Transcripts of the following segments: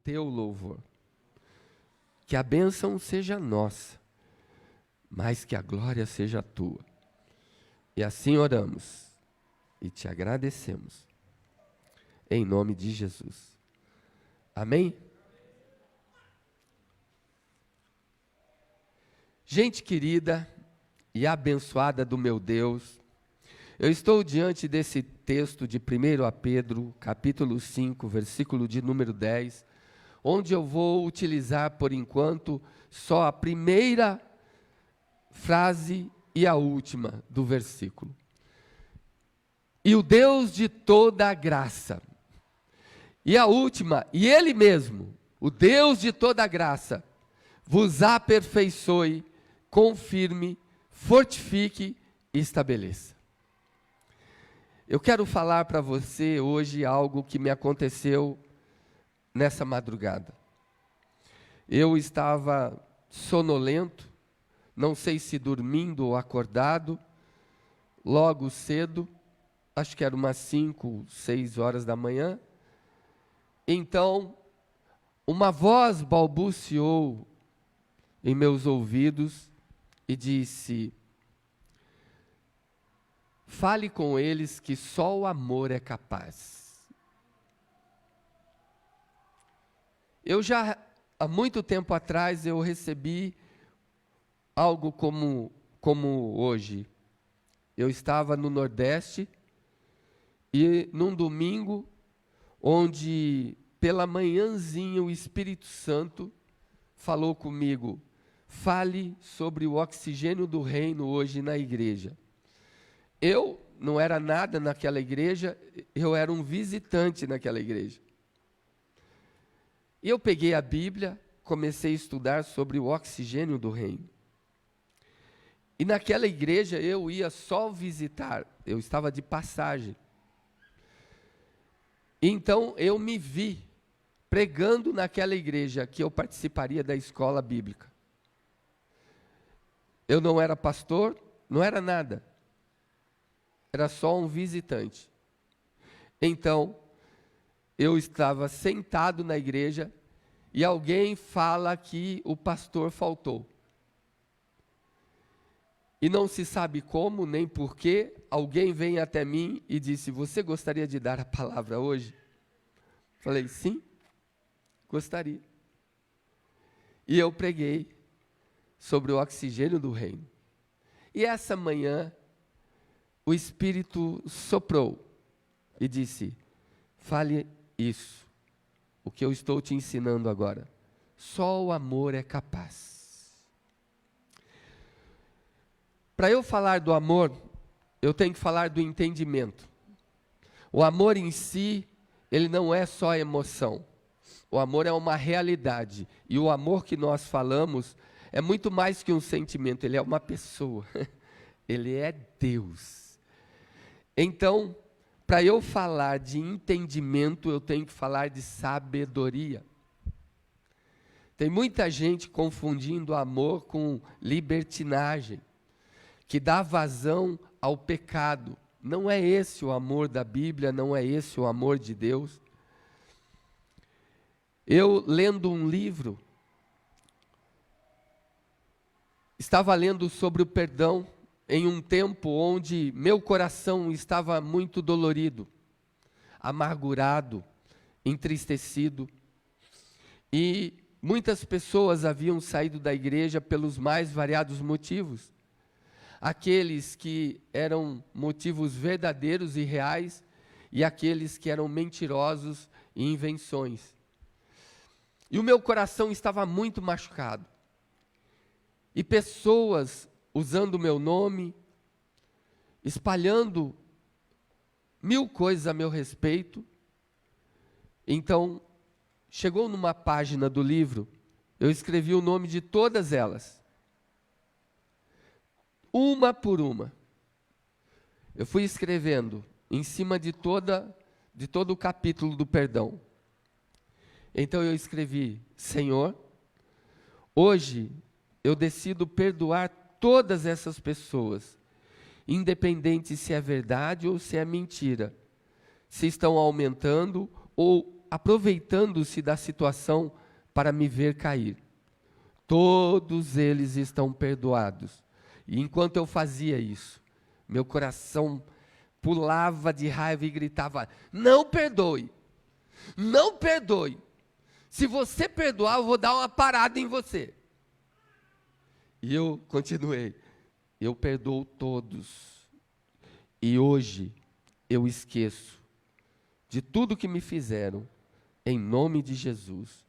teu louvor. Que a bênção seja nossa, mas que a glória seja tua. E assim oramos e te agradecemos. Em nome de Jesus. Amém? Gente querida e abençoada do meu Deus, eu estou diante desse texto de 1 Pedro, capítulo 5, versículo de número 10, onde eu vou utilizar, por enquanto, só a primeira frase e a última do versículo. E o Deus de toda a graça. E a última, e Ele mesmo, o Deus de toda a graça, vos aperfeiçoe, confirme, fortifique e estabeleça. Eu quero falar para você hoje algo que me aconteceu nessa madrugada. Eu estava sonolento, não sei se dormindo ou acordado, logo cedo, acho que era umas 5, 6 horas da manhã. Então, uma voz balbuciou em meus ouvidos e disse: fale com eles que só o amor é capaz. Eu já, há muito tempo atrás, eu recebi algo como hoje. Eu estava no Nordeste e num domingo, onde pela manhãzinha o Espírito Santo falou comigo: fale sobre o oxigênio do reino hoje na igreja. Eu não era nada naquela igreja, eu era um visitante naquela igreja. E eu peguei a Bíblia, comecei a estudar sobre o oxigênio do reino. E naquela igreja eu ia só visitar, eu estava de passagem. Então eu me vi pregando naquela igreja que eu participaria da escola bíblica. Eu não era pastor, não era nada. Era só um visitante. Então, eu estava sentado na igreja e alguém fala que o pastor faltou. E não se sabe como, nem porquê, alguém vem até mim e disse: você gostaria de dar a palavra hoje? Falei: sim, gostaria. E eu preguei sobre o oxigênio do reino. E essa manhã, o Espírito soprou e disse: fale isso, o que eu estou te ensinando agora. Só o amor é capaz. Para eu falar do amor, eu tenho que falar do entendimento. O amor em si, ele não é só emoção. O amor é uma realidade. E o amor que nós falamos é muito mais que um sentimento, ele é uma pessoa. Ele é Deus. Então, para eu falar de entendimento, eu tenho que falar de sabedoria. Tem muita gente confundindo amor com libertinagem, que dá vazão ao pecado. Não é esse o amor da Bíblia, não é esse o amor de Deus. Eu, lendo um livro, estava lendo sobre o perdão em um tempo onde meu coração estava muito dolorido, amargurado, entristecido. E muitas pessoas haviam saído da igreja pelos mais variados motivos. Aqueles que eram motivos verdadeiros e reais, e aqueles que eram mentirosos e invenções. E o meu coração estava muito machucado. E pessoas usando o meu nome, espalhando mil coisas a meu respeito. Então, chegou numa página do livro, eu escrevi o nome de todas elas. Uma por uma. Eu fui escrevendo em cima de todo o capítulo do perdão. Então eu escrevi: Senhor, hoje eu decido perdoar todas essas pessoas, independente se é verdade ou se é mentira, se estão aumentando ou aproveitando-se da situação para me ver cair. Todos eles estão perdoados. E enquanto eu fazia isso, meu coração pulava de raiva e gritava: não perdoe, não perdoe. Se você perdoar, eu vou dar uma parada em você. E eu continuei: eu perdoo todos. E hoje eu esqueço de tudo que me fizeram, em nome de Jesus.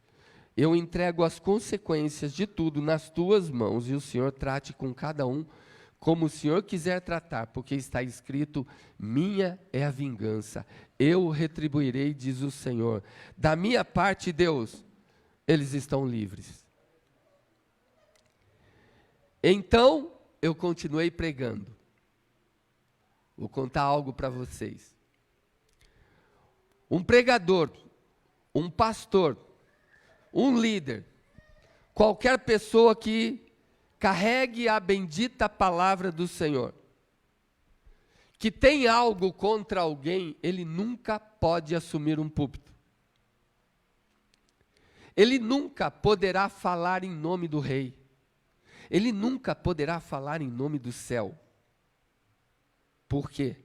Eu entrego as consequências de tudo nas tuas mãos, e o Senhor trate com cada um como o Senhor quiser tratar, porque está escrito: minha é a vingança, eu retribuirei, diz o Senhor. Da minha parte, Deus, eles estão livres. Então, eu continuei pregando. Vou contar algo para vocês. Um pregador, um pastor, um líder, qualquer pessoa que carregue a bendita palavra do Senhor, que tem algo contra alguém, ele nunca pode assumir um púlpito. Ele nunca poderá falar em nome do rei. Ele nunca poderá falar em nome do céu. Por quê?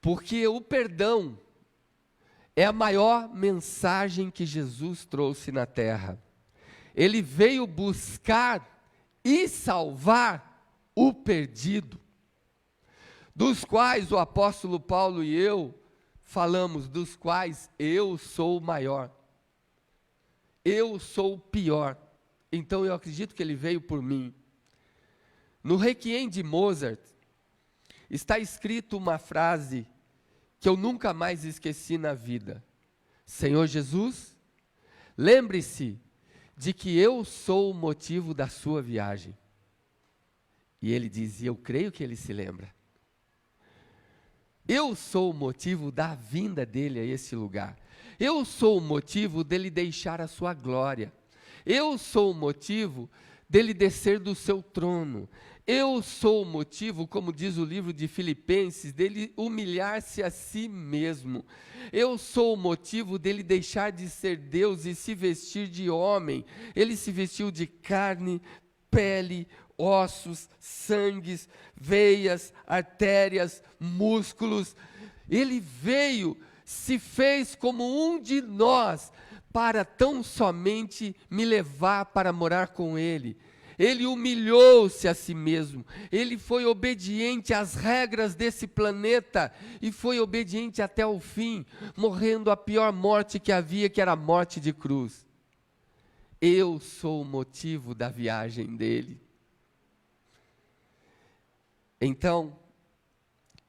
Porque o perdão é a maior mensagem que Jesus trouxe na terra. Ele veio buscar e salvar o perdido, dos quais o apóstolo Paulo e eu falamos, dos quais eu sou o maior. Eu sou o pior. Então eu acredito que ele veio por mim. No Requiem de Mozart, está escrito uma frase que eu nunca mais esqueci na vida. Senhor Jesus, lembre-se de que eu sou o motivo da sua viagem. E ele dizia: eu creio que ele se lembra. Eu sou o motivo da vinda dele a esse lugar. Eu sou o motivo dele deixar a sua glória. Eu sou o motivo dele descer do seu trono. Eu sou o motivo, como diz o livro de Filipenses, dele humilhar-se a si mesmo. Eu sou o motivo dele deixar de ser Deus e se vestir de homem. Ele se vestiu de carne, pele, ossos, sangues, veias, artérias, músculos. Ele veio, se fez como um de nós, para tão somente me levar para morar com ele. Ele humilhou-se a si mesmo, ele foi obediente às regras desse planeta e foi obediente até o fim, morrendo a pior morte que havia, que era a morte de cruz. Eu sou o motivo da viagem dele. Então,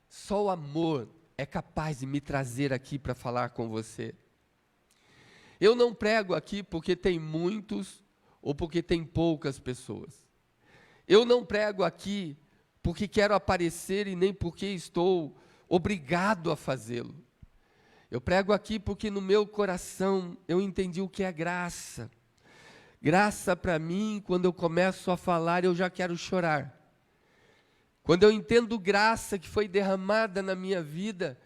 só o amor é capaz de me trazer aqui para falar com você. Eu não prego aqui porque tem muitos ou porque tem poucas pessoas. Eu não prego aqui porque quero aparecer e nem porque estou obrigado a fazê-lo. Eu prego aqui porque no meu coração eu entendi o que é graça. Graça para mim, quando eu começo a falar, eu já quero chorar. Quando eu entendo graça que foi derramada na minha vida,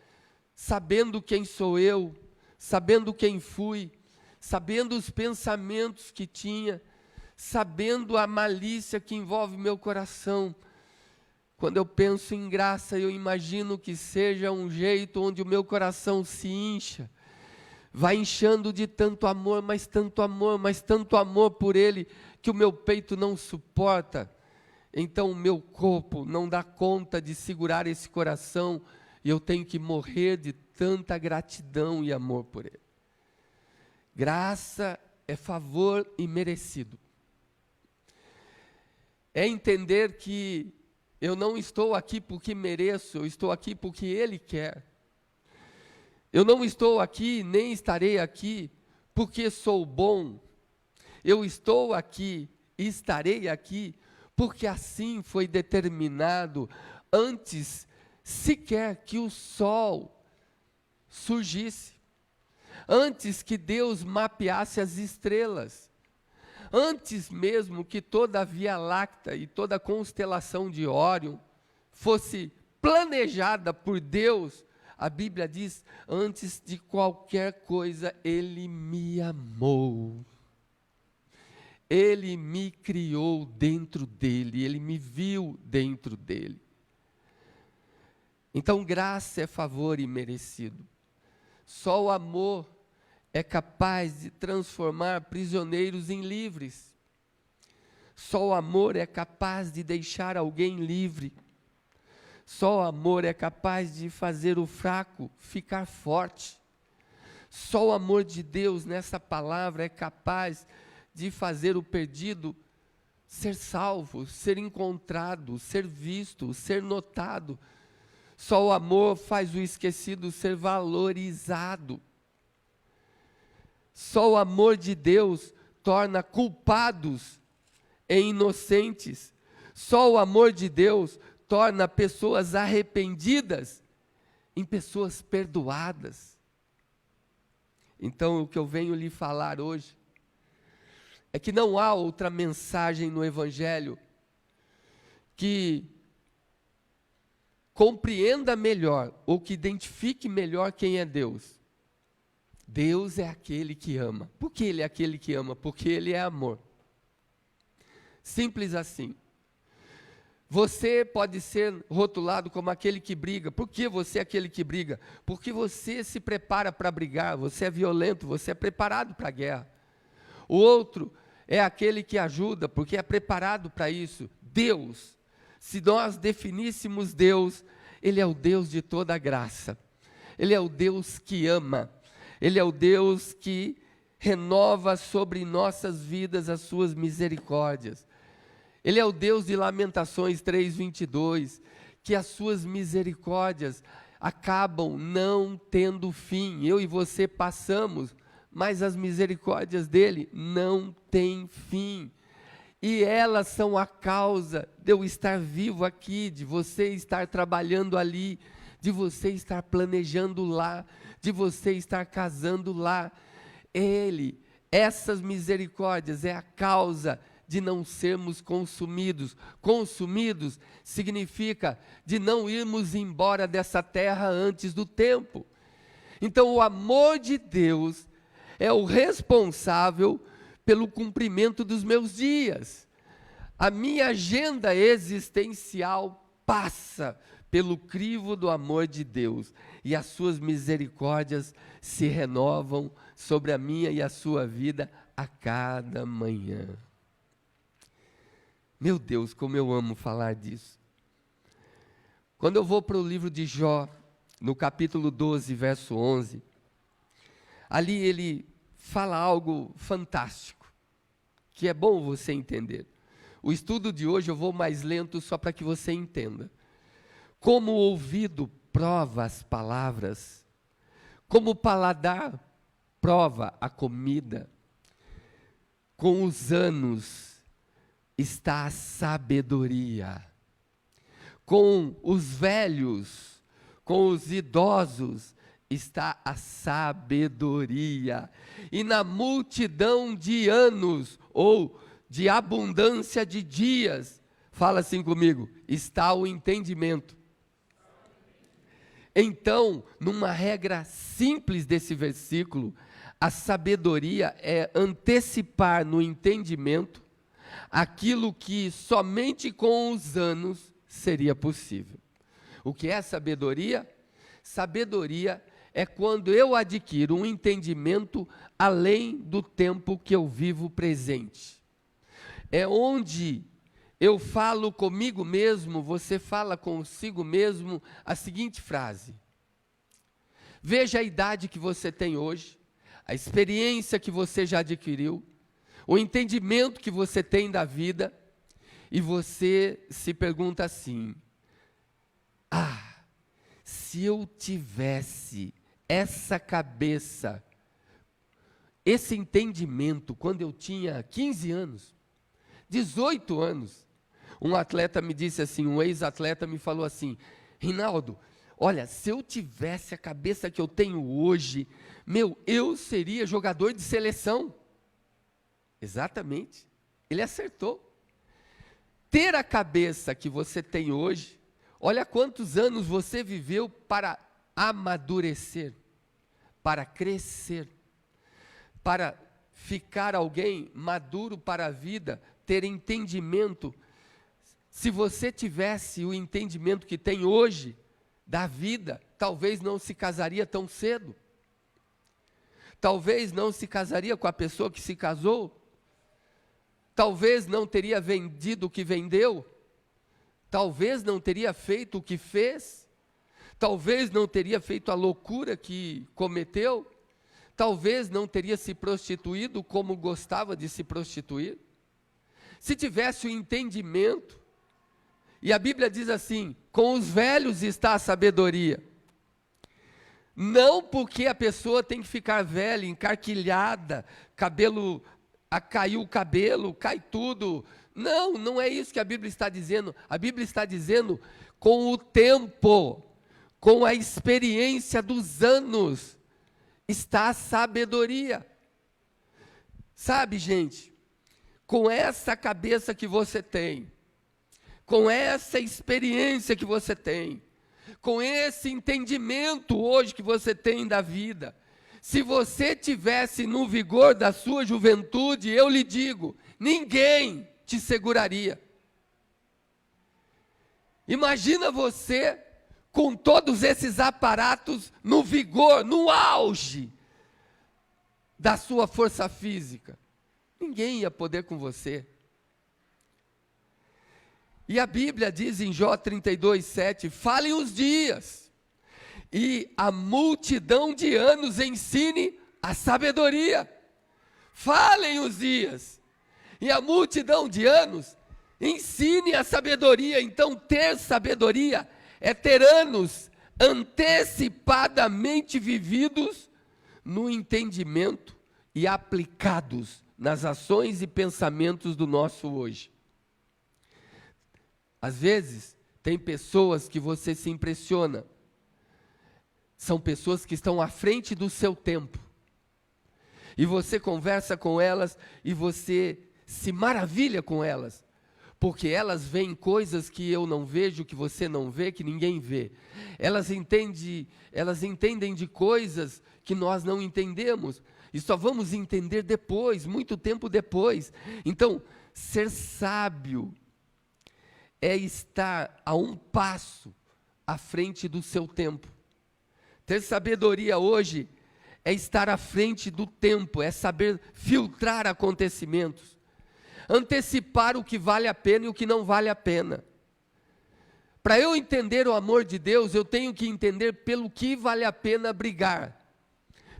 sabendo quem sou eu, sabendo quem fui, sabendo os pensamentos que tinha, sabendo a malícia que envolve meu coração. Quando eu penso em graça, eu imagino que seja um jeito onde o meu coração se incha, vai inchando de tanto amor, mas tanto amor por Ele, que o meu peito não suporta. Então o meu corpo não dá conta de segurar esse coração, e eu tenho que morrer de tanta gratidão e amor por Ele. Graça é favor imerecido. É entender que eu não estou aqui porque mereço, eu estou aqui porque Ele quer. Eu não estou aqui, nem estarei aqui porque sou bom. Eu estou aqui e estarei aqui porque assim foi determinado antes sequer que o sol surgisse. Antes que Deus mapeasse as estrelas, antes mesmo que toda a Via Láctea e toda a constelação de Órion fosse planejada por Deus, A Bíblia diz, antes de qualquer coisa, Ele me amou. Ele me criou dentro dele, Ele me viu dentro dele. Então, graça é favor imerecido. Só o amor é capaz de transformar prisioneiros em livres. Só o amor é capaz de deixar alguém livre. Só o amor é capaz de fazer o fraco ficar forte. Só o amor de Deus nessa palavra é capaz de fazer o perdido ser salvo, ser encontrado, ser visto, ser notado. Só o amor faz o esquecido ser valorizado. Só o amor de Deus torna culpados em inocentes. Só o amor de Deus torna pessoas arrependidas em pessoas perdoadas. Então, o que eu venho lhe falar hoje é que não há outra mensagem no Evangelho que compreenda melhor ou que identifique melhor quem é Deus. Deus é aquele que ama. Por que Ele é aquele que ama? Porque Ele é amor. Simples assim. Você pode ser rotulado como aquele que briga. Por que você é aquele que briga? Porque você se prepara para brigar, você é violento, você é preparado para a guerra. O outro é aquele que ajuda, porque é preparado para isso. Deus, se nós definíssemos Deus, Ele é o Deus de toda a graça. Ele é o Deus que ama. Ele é o Deus que renova sobre nossas vidas as suas misericórdias. Ele é o Deus de Lamentações 3:22, que as suas misericórdias acabam não tendo fim. Eu e você passamos, mas as misericórdias dele não têm fim. E elas são a causa de eu estar vivo aqui, de você estar trabalhando ali, de você estar planejando lá, de você estar casando lá. Essas misericórdias é a causa de não sermos consumidos. Consumidos significa de não irmos embora dessa terra antes do tempo. Então, o amor de Deus é o responsável pelo cumprimento dos meus dias. A minha agenda existencial passa pelo crivo do amor de Deus, e as suas misericórdias se renovam sobre a minha e a sua vida a cada manhã. Meu Deus, como eu amo falar disso. Quando eu vou para o livro de Jó, no capítulo 12, verso 11, ali ele fala algo fantástico, que é bom você entender. O estudo de hoje eu vou mais lento só para que você entenda. Como o ouvido prova as palavras, como o paladar prova a comida, com os anos está a sabedoria. Com os velhos, com os idosos, está a sabedoria. E na multidão de anos, ou de abundância de dias, fala assim comigo, está o entendimento. Então, numa regra simples desse versículo, a sabedoria é antecipar no entendimento aquilo que somente com os anos seria possível. O que é sabedoria? Sabedoria é quando eu adquiro um entendimento além do tempo que eu vivo presente. É onde eu falo comigo mesmo, você fala consigo mesmo a seguinte frase: veja a idade que você tem hoje, a experiência que você já adquiriu, o entendimento que você tem da vida, e você se pergunta assim: se eu tivesse essa cabeça, esse entendimento quando eu tinha 15 anos, 18 anos, um atleta me disse assim, um ex-atleta me falou assim: Rinaldo, olha, se eu tivesse a cabeça que eu tenho hoje, eu seria jogador de seleção. Exatamente, ele acertou. Ter a cabeça que você tem hoje, olha quantos anos você viveu para amadurecer, para crescer, para ficar alguém maduro para a vida, ter entendimento. Se você tivesse o entendimento que tem hoje da vida, talvez não se casaria tão cedo. Talvez não se casaria com a pessoa que se casou. Talvez não teria vendido o que vendeu. Talvez não teria feito o que fez. Talvez não teria feito a loucura que cometeu. Talvez não teria se prostituído como gostava de se prostituir. Se tivesse o entendimento, e a Bíblia diz assim: com os velhos está a sabedoria. Não porque a pessoa tem que ficar velha, encarquilhada, caiu o cabelo, cai tudo. Não, não é isso que a Bíblia está dizendo. A Bíblia está dizendo com o tempo, com a experiência dos anos, está a sabedoria. Sabe, gente, com essa cabeça que você tem, com essa experiência que você tem, com esse entendimento hoje que você tem da vida, se você tivesse no vigor da sua juventude, eu lhe digo, ninguém te seguraria. Imagina você com todos esses aparatos no vigor, no auge da sua força física. Ninguém ia poder com você. E a Bíblia diz em Jó 32:7, falem os dias, e a multidão de anos ensine a sabedoria. Falem os dias, e a multidão de anos ensine a sabedoria. Então, ter sabedoria é ter anos antecipadamente vividos no entendimento e aplicados nas ações e pensamentos do nosso hoje. Às vezes, tem pessoas que você se impressiona. São pessoas que estão à frente do seu tempo. E você conversa com elas e você se maravilha com elas. Porque elas veem coisas que eu não vejo, que você não vê, que ninguém vê. Elas entendem de coisas que nós não entendemos. E só vamos entender depois, muito tempo depois. Então, ser sábio é estar a um passo à frente do seu tempo. Ter sabedoria hoje é estar à frente do tempo, é saber filtrar acontecimentos, antecipar o que vale a pena e o que não vale a pena. Para eu entender o amor de Deus, eu tenho que entender pelo que vale a pena brigar,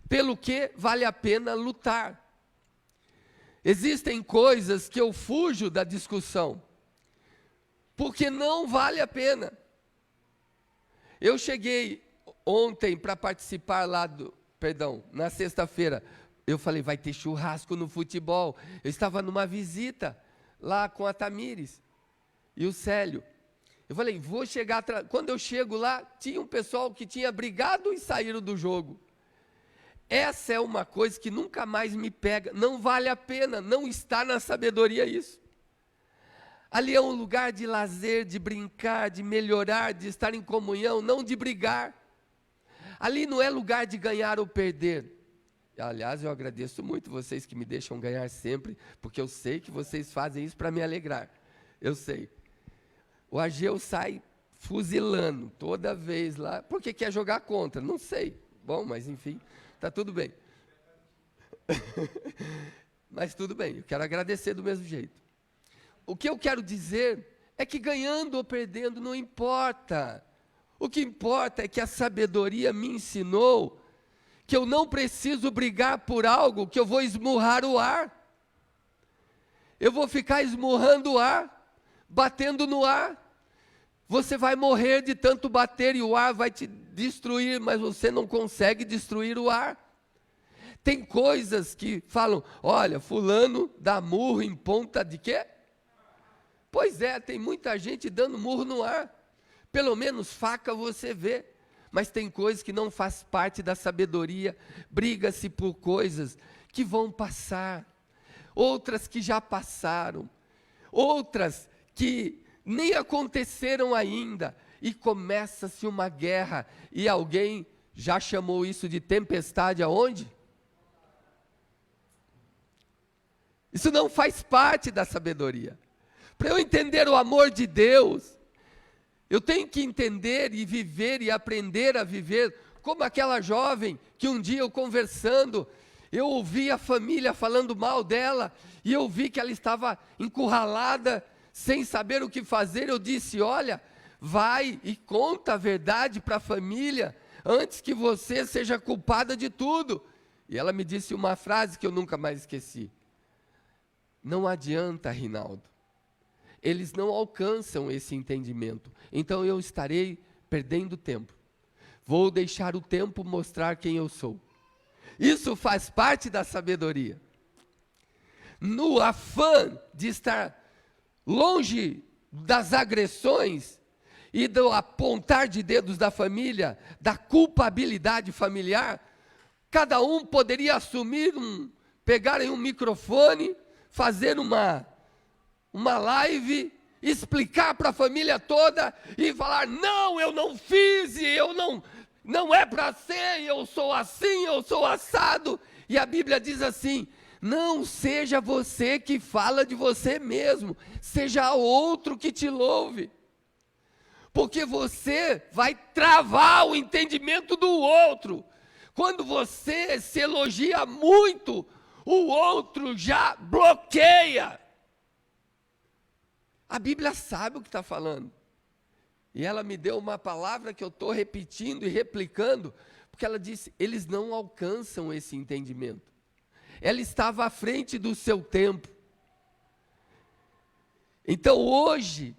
pelo que vale a pena lutar. Existem coisas que eu fujo da discussão, porque não vale a pena. Eu cheguei ontem para participar na sexta-feira, eu falei, vai ter churrasco no futebol. Eu estava numa visita lá com a Tamires e o Célio. Eu falei, vou chegar quando eu chego lá, tinha um pessoal que tinha brigado e saíram do jogo. Essa é uma coisa que nunca mais me pega, não vale a pena, não está na sabedoria isso. Ali é um lugar de lazer, de brincar, de melhorar, de estar em comunhão, não de brigar. Ali não é lugar de ganhar ou perder. Aliás, eu agradeço muito vocês que me deixam ganhar sempre, porque eu sei que vocês fazem isso para me alegrar. Eu sei. O Ageu sai fuzilando toda vez lá, porque quer jogar contra, não sei. Bom, mas enfim, está tudo bem. Mas tudo bem, eu quero agradecer do mesmo jeito. O que eu quero dizer é que ganhando ou perdendo não importa. O que importa é que a sabedoria me ensinou que eu não preciso brigar por algo que eu vou esmurrar o ar. Eu vou ficar esmurrando o ar, batendo no ar. Você vai morrer de tanto bater e o ar vai te destruir, mas você não consegue destruir o ar. Tem coisas que falam, olha, fulano dá murro em ponta de quê? Pois é, tem muita gente dando murro no ar. Pelo menos faca você vê. Mas tem coisas que não faz parte da sabedoria. Briga-se por coisas que vão passar. Outras que já passaram. Outras que nem aconteceram ainda. e começa-se uma guerra, e alguém já chamou isso de tempestade aonde? Isso não faz parte da sabedoria. Para eu entender o amor de Deus, eu tenho que entender e viver e aprender a viver como aquela jovem que um dia eu conversando, eu ouvi a família falando mal dela, e eu vi que ela estava encurralada, sem saber o que fazer. Eu disse: olha, vai e conta a verdade para a família, antes que você seja culpada de tudo. E ela me disse uma frase que eu nunca mais esqueci: não adianta, Rinaldo, eles não alcançam esse entendimento, então eu estarei perdendo tempo, vou deixar o tempo mostrar quem eu sou. Isso faz parte da sabedoria. No afã de estar longe das agressões e do apontar de dedos da família, da culpabilidade familiar, cada um poderia assumir pegar um microfone, fazer uma live, explicar para a família toda e falar: não, eu não fiz, e eu não é para ser, eu sou assim, eu sou assado. E a Bíblia diz assim: não seja você que fala de você mesmo, seja outro que te louve, porque você vai travar o entendimento do outro. Quando você se elogia muito, o outro já bloqueia. A Bíblia sabe o que está falando. E ela me deu uma palavra que eu estou repetindo e replicando, porque ela disse: eles não alcançam esse entendimento. Ela estava à frente do seu tempo. Então hoje,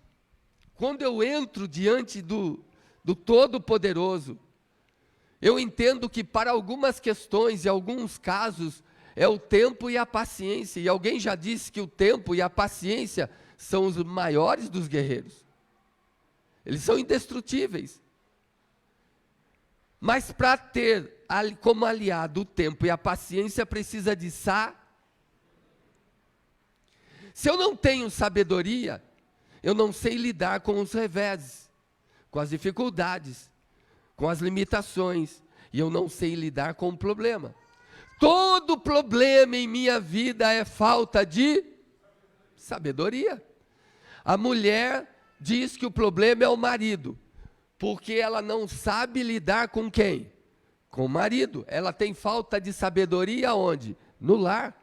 quando eu entro diante do Todo-Poderoso, eu entendo que para algumas questões e alguns casos, é o tempo e a paciência. E alguém já disse que o tempo e a paciência são os maiores dos guerreiros. Eles são indestrutíveis. Mas para ter como aliado o tempo e a paciência, precisa de Se eu não tenho sabedoria, eu não sei lidar com os reveses, com as dificuldades, com as limitações, e eu não sei lidar com o problema. Todo problema em minha vida é falta de sabedoria. A mulher diz que o problema é o marido, porque ela não sabe lidar com quem? Com o marido. Ela tem falta de sabedoria onde? No lar.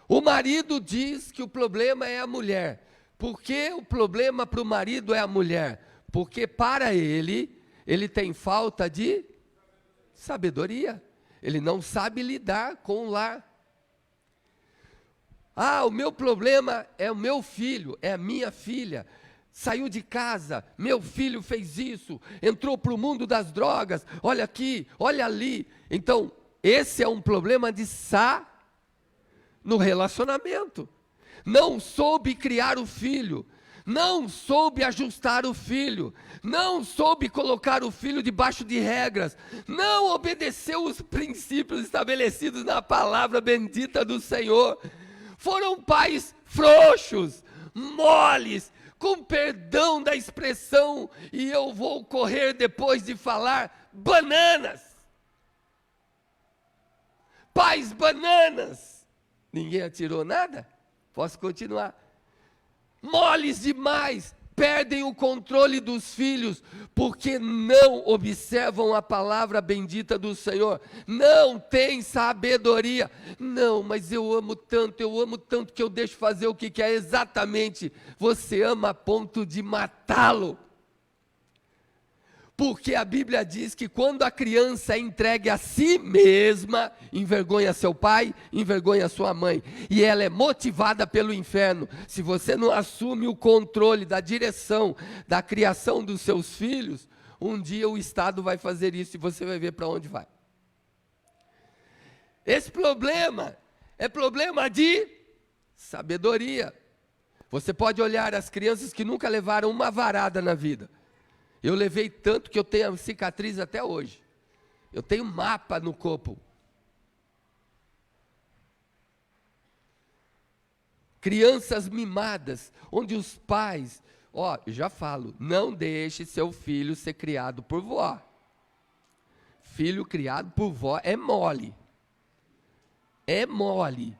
O marido diz que o problema é a mulher. Por que o problema para o marido é a mulher? Porque para ele tem falta de sabedoria. Ele não sabe lidar com o lar. Ah, o meu problema é o meu filho, é a minha filha. Saiu de casa, meu filho fez isso, entrou para o mundo das drogas, olha aqui, olha ali. Então, esse é um problema no relacionamento. Não soube criar o filho, não soube ajustar o filho, não soube colocar o filho debaixo de regras, não obedeceu os princípios estabelecidos na palavra bendita do Senhor. Foram pais frouxos, moles, com perdão da expressão, e eu vou correr depois de falar, bananas. Pais bananas. Ninguém atirou nada? Posso continuar. Moles demais, perdem o controle dos filhos, porque não observam a palavra bendita do Senhor, não têm sabedoria. Não, mas eu amo tanto que eu deixo fazer o que quer. Exatamente, você ama a ponto de matá-lo. Porque a Bíblia diz que quando a criança é entregue a si mesma, envergonha seu pai, envergonha sua mãe, e ela é motivada pelo inferno. Se você não assume o controle da direção, da criação dos seus filhos, um dia o Estado vai fazer isso e você vai ver para onde vai. Esse problema é problema de sabedoria. Você pode olhar as crianças que nunca levaram uma varada na vida. Eu levei tanto que eu tenho cicatriz até hoje. Eu tenho mapa no corpo. Crianças mimadas, onde os pais Ó, eu já falo, não deixe seu filho ser criado por vó. Filho criado por vó é mole. É mole.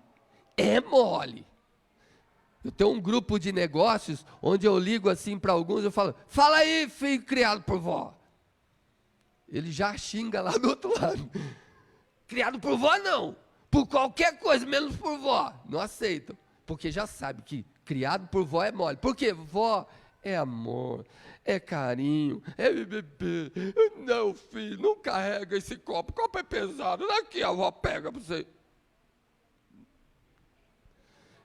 É mole. Eu tenho um grupo de negócios onde eu ligo assim para alguns, eu falo, fala aí, filho criado por vó. Ele já xinga lá do outro lado. Criado por vó não. Por qualquer coisa, menos por vó. Não aceitam. Porque já sabe que criado por vó é mole. Por quê? Vó é amor, é carinho, é bebê. Não, filho, não carrega esse copo. O copo é pesado. Daqui a avó pega para você.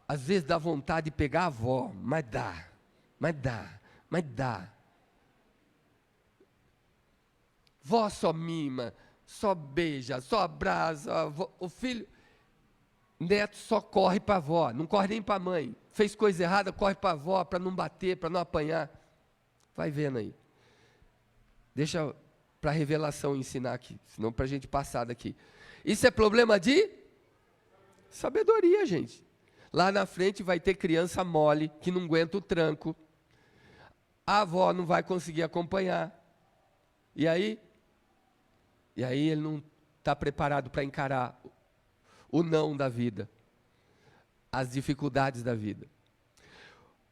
Às vezes dá vontade de pegar a avó, mas dá. Vó só mima, só beija, só abraça. O filho, neto só corre para a avó, não corre nem para a mãe. Fez coisa errada, corre para a avó, para não bater, para não apanhar. Vai vendo aí. Deixa para a revelação ensinar aqui, senão para a gente passar daqui. Isso é problema de sabedoria, gente. Lá na frente vai ter criança mole, que não aguenta o tranco. A avó não vai conseguir acompanhar. E aí ele não está preparado para encarar o não da vida, as dificuldades da vida.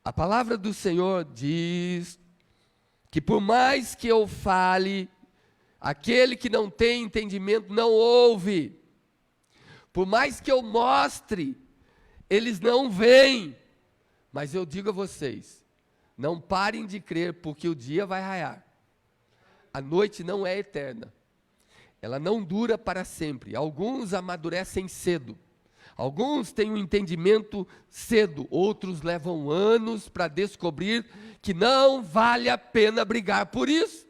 A palavra do Senhor diz que por mais que eu fale, aquele que não tem entendimento não ouve. Por mais que eu mostre, eles não veem. Mas eu digo a vocês, não parem de crer, porque o dia vai raiar. A noite não é eterna. Ela não dura para sempre. Alguns amadurecem cedo. Alguns têm um entendimento cedo. Outros levam anos para descobrir que não vale a pena brigar por isso.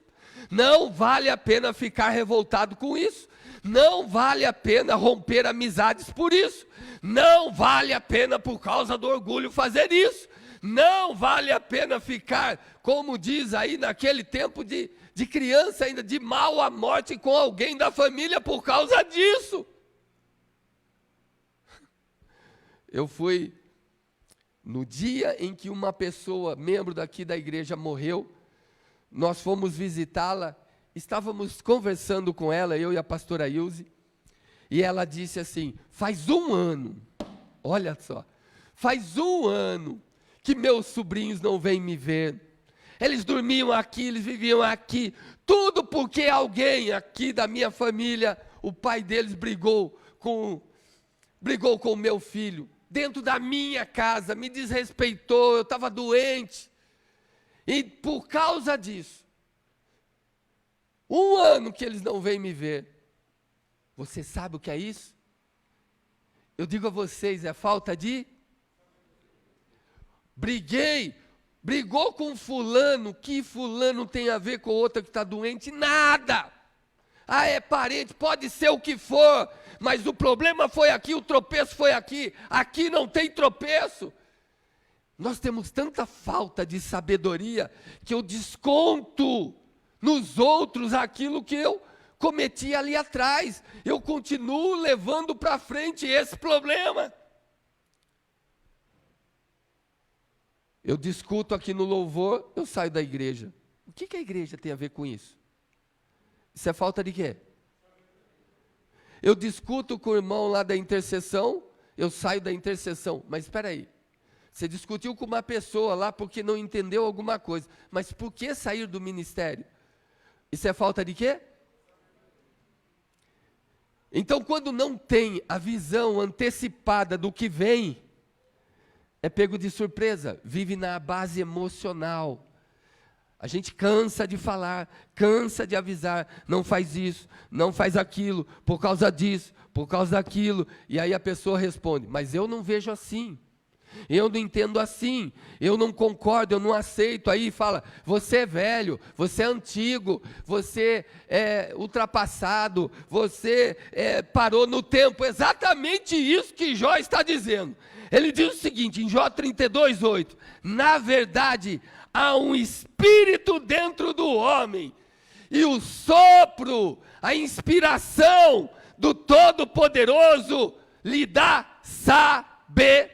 Não vale a pena ficar revoltado com isso. Não vale a pena romper amizades por isso. Não vale a pena, por causa do orgulho, fazer isso. Não vale a pena ficar, como diz aí naquele tempo de criança ainda, de mal à morte com alguém da família por causa disso. Eu fui, no dia em que uma pessoa, membro daqui da igreja, morreu, nós fomos visitá-la, estávamos conversando com ela, eu e a pastora Ilse, e ela disse assim, faz 1 ano, olha só, faz 1 ano que meus sobrinhos não vêm me ver. Eles dormiam aqui, eles viviam aqui, tudo porque alguém aqui da minha família, o pai deles brigou com o meu filho, dentro da minha casa, me desrespeitou, eu estava doente, e por causa disso, 1 ano que eles não vêm me ver. Você sabe o que é isso? Eu digo a vocês, é falta de... Brigou com fulano, que fulano tem a ver com outra que está doente? Nada! Ah, é parente, pode ser o que for, mas o problema foi aqui, o tropeço foi aqui. Aqui não tem tropeço. Nós temos tanta falta de sabedoria que eu desconto nos outros aquilo que eu cometi ali atrás. Eu continuo levando para frente esse problema. Eu discuto aqui no louvor, eu saio da igreja. O que a igreja tem a ver com isso? Isso é falta de quê? Eu discuto com o irmão lá da intercessão, eu saio da intercessão. Mas espera aí, você discutiu com uma pessoa lá porque não entendeu alguma coisa. Mas por que sair do ministério? Isso é falta de quê? Então, quando não tem a visão antecipada do que vem, é pego de surpresa, vive na base emocional. A gente cansa de falar, cansa de avisar, não faz isso, não faz aquilo, por causa disso, por causa daquilo. E aí a pessoa responde, mas eu não vejo assim, eu não entendo assim, eu não concordo, eu não aceito. Aí fala, você é velho, você é antigo, você é ultrapassado, você parou no tempo. Exatamente isso que Jó está dizendo. Ele diz o seguinte, em Jó 32:8, na verdade, há um espírito dentro do homem, e o sopro, a inspiração do Todo-Poderoso lhe dá sabedoria.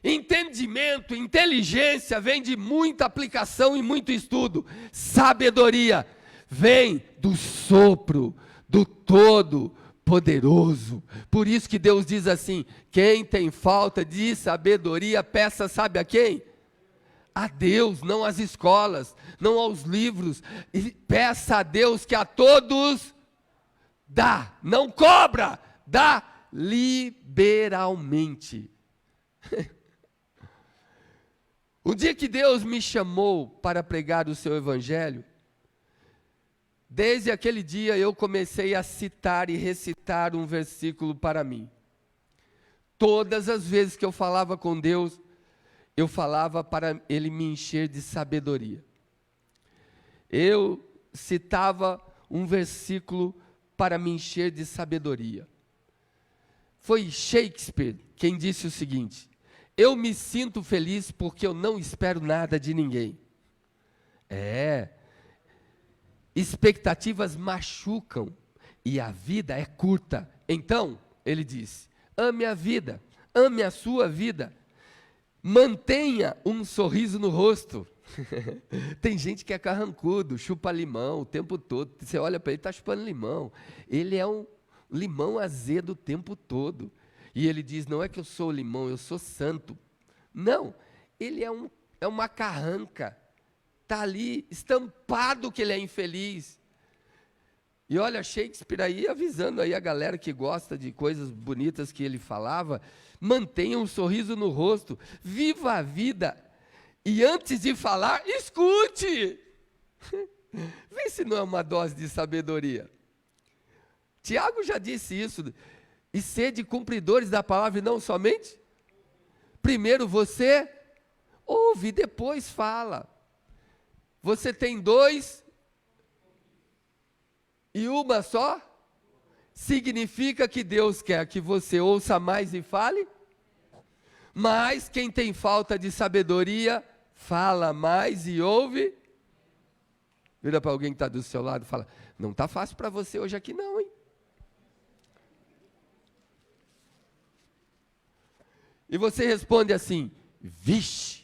Entendimento, inteligência vem de muita aplicação e muito estudo. Sabedoria vem do sopro do Todo-Poderoso. Por isso que Deus diz assim: quem tem falta de sabedoria, peça, sabe a quem? A Deus, não às escolas, não aos livros. E peça a Deus que a todos dá, não cobra, dá liberalmente. O dia que Deus me chamou para pregar o seu evangelho, desde aquele dia eu comecei a citar e recitar um versículo para mim. Todas as vezes que eu falava com Deus, eu falava para Ele me encher de sabedoria. Eu citava um versículo para me encher de sabedoria. Foi Shakespeare quem disse o seguinte: eu me sinto feliz porque eu não espero nada de ninguém. Expectativas machucam e a vida é curta. Então, ele disse, ame a vida, ame a sua vida, mantenha um sorriso no rosto. Tem gente que é carrancudo, chupa limão o tempo todo. Você olha para ele, está chupando limão. Ele é um limão azedo o tempo todo. E ele diz, não é que eu sou limão, eu sou santo. Não, ele é uma carranca. Está ali estampado que ele é infeliz. E olha, Shakespeare aí avisando aí a galera que gosta de coisas bonitas que ele falava, mantenha um sorriso no rosto, viva a vida. E antes de falar, escute. Vê se não é uma dose de sabedoria. Tiago já disse isso. E sede cumpridores da palavra e não somente. Primeiro você ouve, depois fala. Você tem dois e uma só? Significa que Deus quer que você ouça mais e fale? Mas quem tem falta de sabedoria, fala mais e ouve? Vira para alguém que está do seu lado e fala, não está fácil para você hoje aqui não, hein? E você responde assim, vixe.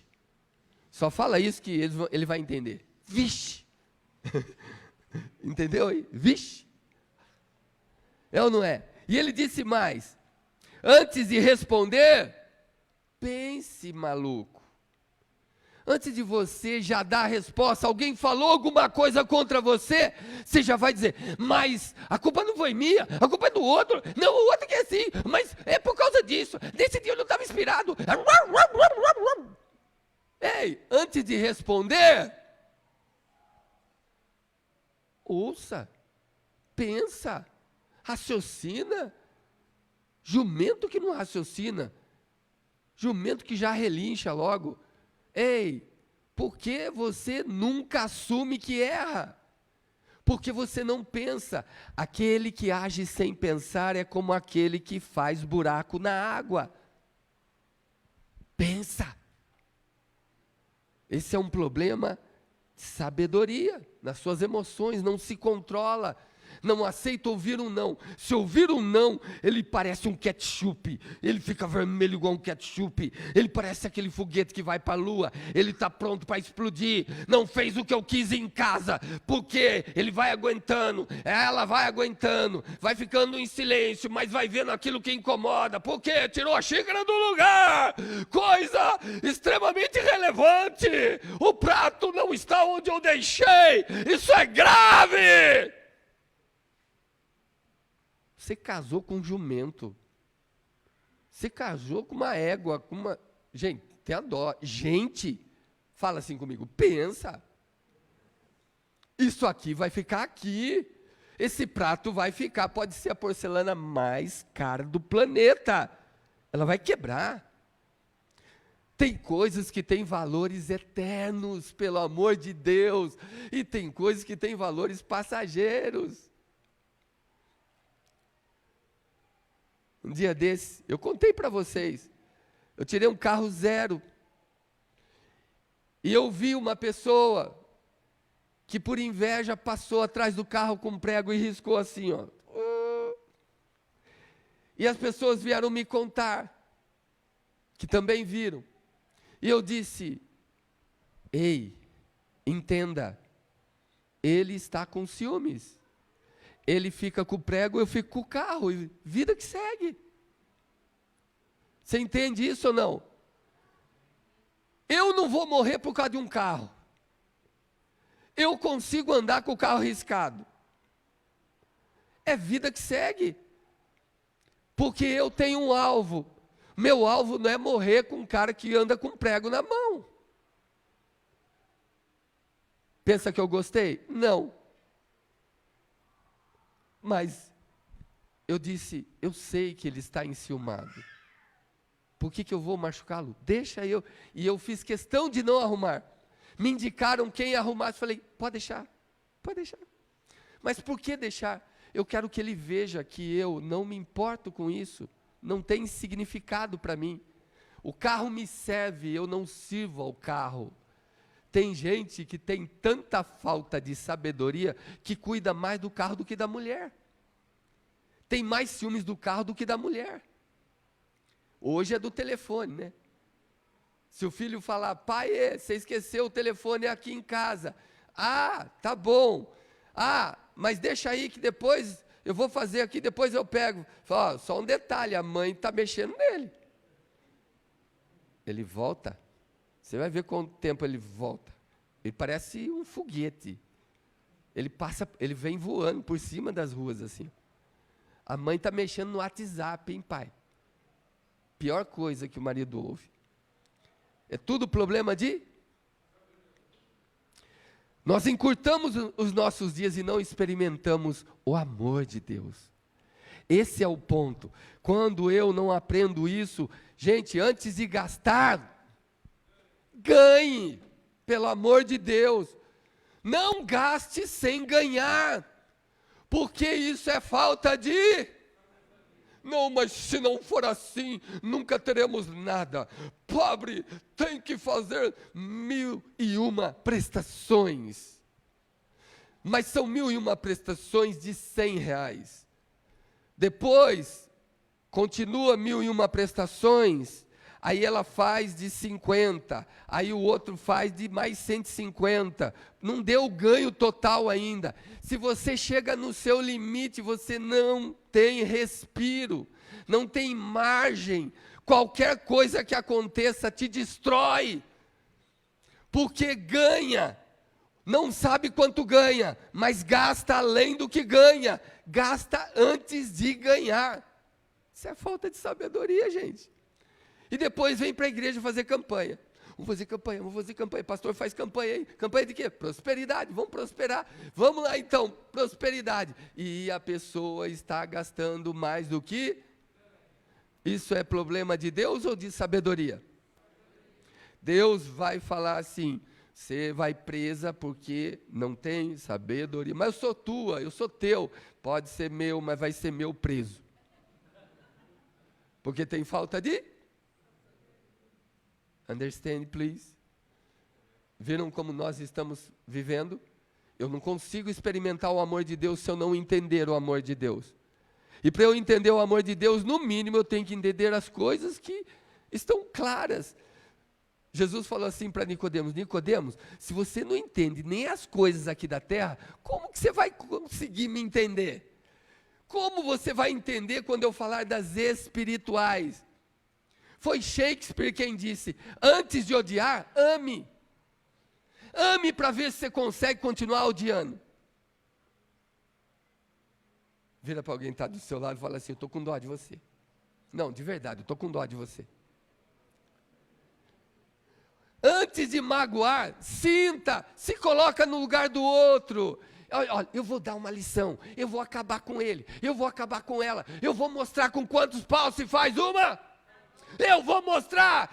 Só fala isso que ele vai entender. Vixe. Entendeu aí? Vixe. É ou não é? E ele disse mais, antes de responder, pense, maluco. Antes de você já dar a resposta, alguém falou alguma coisa contra você, você já vai dizer, mas a culpa não foi minha, a culpa é do outro. Não, o outro que é assim, mas é por causa disso. Nesse dia eu não estava inspirado. Ei, antes de responder, ouça, pensa, raciocina. Jumento que não raciocina, jumento que já relincha logo. Ei, por que você nunca assume que erra? Porque você não pensa. Aquele que age sem pensar é como aquele que faz buraco na água. Pensa. Esse é um problema de sabedoria. Nas suas emoções, não se controla. Não aceita ouvir um não. Se ouvir um não, ele parece um ketchup. Ele fica vermelho igual um ketchup. Ele parece aquele foguete que vai para a lua. Ele está pronto para explodir. Não fez o que eu quis em casa. Porque ele vai aguentando. Ela vai aguentando. Vai ficando em silêncio, mas vai vendo aquilo que incomoda. Porque tirou a xícara do lugar. Coisa extremamente relevante. O prato não está onde eu deixei. Isso é grave. Você casou com um jumento. Você casou com uma égua, com uma... Gente, tenha dó. Gente, fala assim comigo, pensa. Isso aqui vai ficar aqui. Esse prato vai ficar, pode ser a porcelana mais cara do planeta. Ela vai quebrar. Tem coisas que têm valores eternos, pelo amor de Deus. E tem coisas que têm valores passageiros. Um dia desse, eu contei para vocês, eu tirei um carro zero, e eu vi uma pessoa, que por inveja passou atrás do carro com um prego e riscou assim, ó. E as pessoas vieram me contar, que também viram. E eu disse: ei, entenda, ele está com ciúmes. Ele fica com o prego, eu fico com o carro, e vida que segue. Você entende isso ou não? Eu não vou morrer por causa de um carro. Eu consigo andar com o carro riscado. É vida que segue. Porque eu tenho um alvo. Meu alvo não é morrer com um cara que anda com prego na mão. Pensa que eu gostei? Não. Mas eu disse, eu sei que ele está enciumado. Por que eu vou machucá-lo? Deixa eu. E eu fiz questão de não arrumar. Me indicaram quem arrumasse. Falei, pode deixar. Pode deixar. Mas por que deixar? Eu quero que ele veja que eu não me importo com isso. Não tem significado para mim. O carro me serve, eu não sirvo ao carro. Tem gente que tem tanta falta de sabedoria que cuida mais do carro do que da mulher. Tem mais ciúmes do carro do que da mulher. Hoje é do telefone, né? Se o filho falar, pai, você esqueceu o telefone aqui em casa. Ah, tá bom. Ah, mas deixa aí que depois eu vou fazer aqui, depois eu pego. Fala, só um detalhe, a mãe está mexendo nele. Ele volta. Você vai ver quanto tempo ele volta. Ele parece um foguete. Ele vem voando por cima das ruas assim. A mãe está mexendo no WhatsApp, hein, pai? Pior coisa que o marido ouve. É tudo problema de... Nós encurtamos os nossos dias e não experimentamos o amor de Deus. Esse é o ponto. Quando eu não aprendo isso, gente, antes de gastar, ganhe, pelo amor de Deus. Não gaste sem ganhar, porque isso é falta de... Não, mas se não for assim, nunca teremos nada. Pobre tem que fazer 1.001 prestações. Mas são 1.001 prestações de R$100. Depois, continua 1.001 prestações, aí ela faz de 50, aí o outro faz de mais 150. Não deu o ganho total ainda. Se você chega no seu limite, você não tem respiro, não tem margem. Qualquer coisa que aconteça te destrói, porque ganha, não sabe quanto ganha, mas gasta além do que ganha, gasta antes de ganhar. Isso é falta de sabedoria, gente. E depois vem para a igreja fazer campanha. Vamos fazer campanha. Pastor faz campanha aí. Campanha de quê? Prosperidade. Vamos prosperar. Vamos lá então, prosperidade. E a pessoa está gastando mais do que... Isso é problema de Deus ou de sabedoria? Deus vai falar assim, você vai presa porque não tem sabedoria. Mas eu sou tua, eu sou teu. Pode ser meu, mas vai ser meu preso. Porque tem falta de... Understand, please? Viram como nós estamos vivendo? Eu não consigo experimentar o amor de Deus se eu não entender o amor de Deus. E para eu entender o amor de Deus, no mínimo eu tenho que entender as coisas que estão claras. Jesus falou assim para Nicodemos, Nicodemos, se você não entende nem as coisas aqui da terra, como que você vai conseguir me entender? Como você vai entender quando eu falar das espirituais? Foi Shakespeare quem disse, antes de odiar, ame. Ame para ver se você consegue continuar odiando. Vira para alguém que está do seu lado e fala assim, eu estou com dó de você. Não, de verdade, eu estou com dó de você. Antes de magoar, sinta, se coloca no lugar do outro. Olha, eu vou dar uma lição, eu vou acabar com ele, eu vou acabar com ela, eu vou mostrar com quantos paus se faz uma. Eu vou mostrar.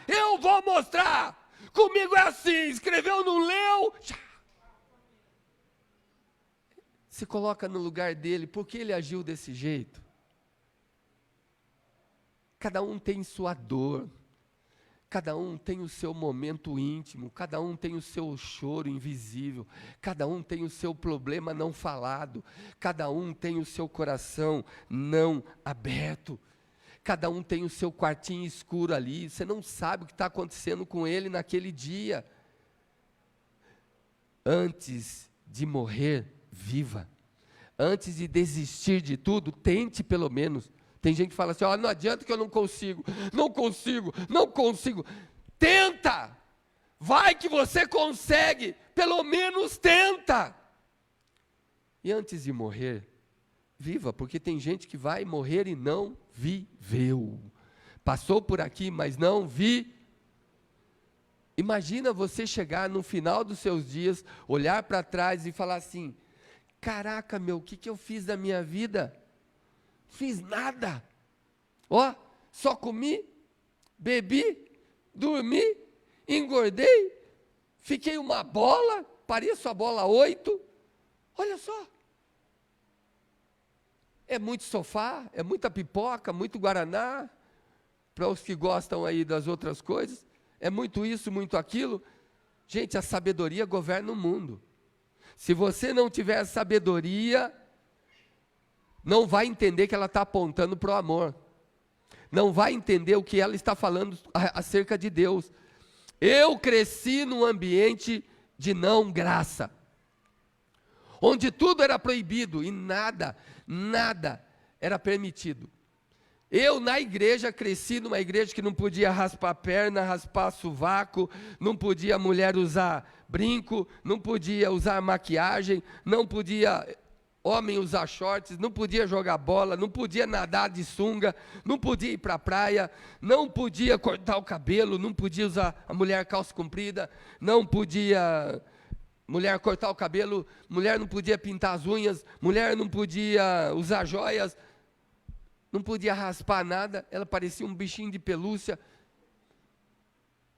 Comigo é assim, escreveu, não leu. Se coloca no lugar dele, por que ele agiu desse jeito? Cada um tem sua dor, cada um tem o seu momento íntimo, cada um tem o seu choro invisível, cada um tem o seu problema não falado, cada um tem o seu coração não aberto. Cada um tem o seu quartinho escuro ali, você não sabe o que está acontecendo com ele naquele dia. Antes de morrer, viva. Antes de desistir de tudo, tente pelo menos. Tem gente que fala assim, não adianta que eu não consigo, não consigo, não consigo. Tenta! Vai que você consegue, pelo menos tenta. E antes de morrer, viva, porque tem gente que vai morrer e não viveu. Passou por aqui, mas não vi. Imagina você chegar no final dos seus dias, olhar para trás e falar assim, caraca, meu, o que eu fiz da minha vida? Fiz nada. Só comi, bebi, dormi, engordei, fiquei uma bola, pareço a bola 8. Olha só. É muito sofá, é muita pipoca, muito guaraná, para os que gostam aí das outras coisas. É muito isso, muito aquilo. Gente, a sabedoria governa o mundo. Se você não tiver sabedoria, não vai entender que ela está apontando para o amor. Não vai entender o que ela está falando acerca de Deus. Eu cresci num ambiente de não graça, onde tudo era proibido e nada era permitido. Eu, na igreja, cresci numa igreja que não podia raspar a perna, raspar sovaco, não podia a mulher usar brinco, não podia usar maquiagem, não podia homem usar shorts, não podia jogar bola, não podia nadar de sunga, não podia ir para a praia, não podia cortar o cabelo, não podia usar a mulher calça comprida, não podia mulher cortar o cabelo, mulher não podia pintar as unhas, mulher não podia usar joias, não podia raspar nada, ela parecia um bichinho de pelúcia.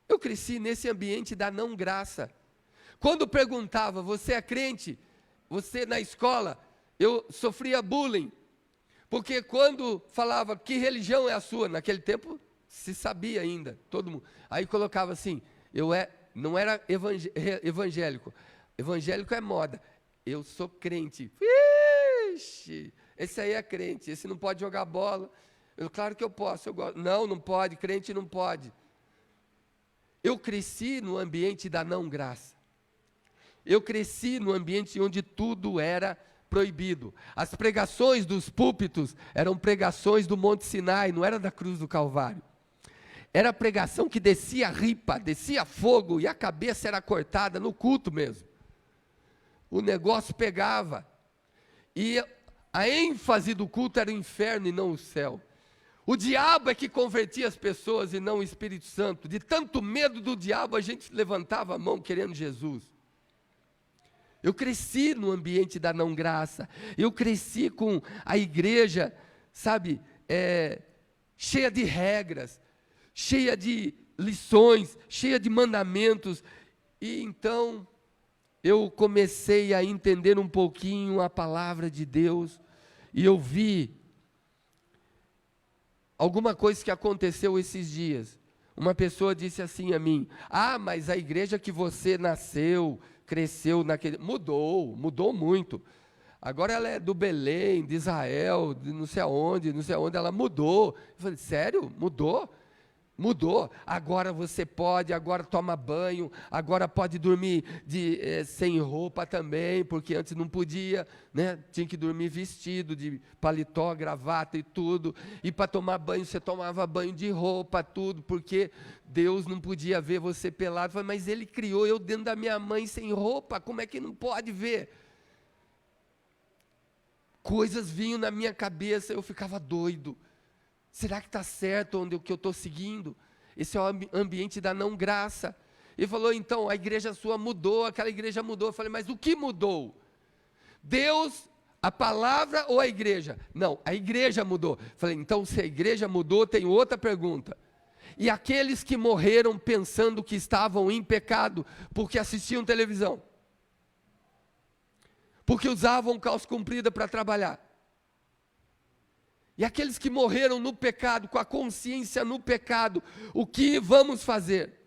Eu cresci nesse ambiente da não graça. Quando perguntava, você é crente? Você na escola, eu sofria bullying, porque quando falava, que religião é a sua? Naquele tempo, se sabia ainda, todo mundo. Aí colocava assim, não era evangélico, evangélico é moda, eu sou crente. Ixi, esse aí é crente, esse não pode jogar bola. Claro que eu posso, eu gosto. Não pode, crente não pode. Eu cresci no ambiente da não graça. Eu cresci no ambiente onde tudo era proibido. As pregações dos púlpitos eram pregações do Monte Sinai, não era da cruz do Calvário. Era pregação que descia ripa, descia fogo e a cabeça era cortada no culto mesmo. O negócio pegava. E a ênfase do culto era o inferno e não o céu. O diabo é que convertia as pessoas e não o Espírito Santo. De tanto medo do diabo, a gente levantava a mão querendo Jesus. Eu cresci no ambiente da não graça. Eu cresci com a igreja, sabe, cheia de regras, cheia de lições, cheia de mandamentos. E então eu comecei a entender um pouquinho a palavra de Deus. E eu vi alguma coisa que aconteceu esses dias. Uma pessoa disse assim a mim, mas a igreja que você nasceu, cresceu naquele... Mudou muito. Agora ela é do Belém, de Israel, de não sei aonde, ela mudou. Eu falei, sério? Mudou? Mudou, agora você pode, agora toma banho, agora pode dormir sem roupa também, porque antes não podia, né? Tinha que dormir vestido, de paletó, gravata e tudo, e para tomar banho você tomava banho de roupa, tudo, porque Deus não podia ver você pelado. Eu falei, mas Ele criou eu dentro da minha mãe sem roupa, como é que não pode ver? Coisas vinham na minha cabeça, eu ficava doido. Será que está certo o que eu estou seguindo? Esse é o ambiente da não graça. Ele falou, então, a igreja sua mudou, aquela igreja mudou. Eu falei, mas o que mudou? Deus, a palavra ou a igreja? Não, a igreja mudou. Eu falei, então, se a igreja mudou, tenho outra pergunta. E aqueles que morreram pensando que estavam em pecado, porque assistiam televisão? Porque usavam calça comprida para trabalhar? E aqueles que morreram no pecado, com a consciência no pecado, o que vamos fazer?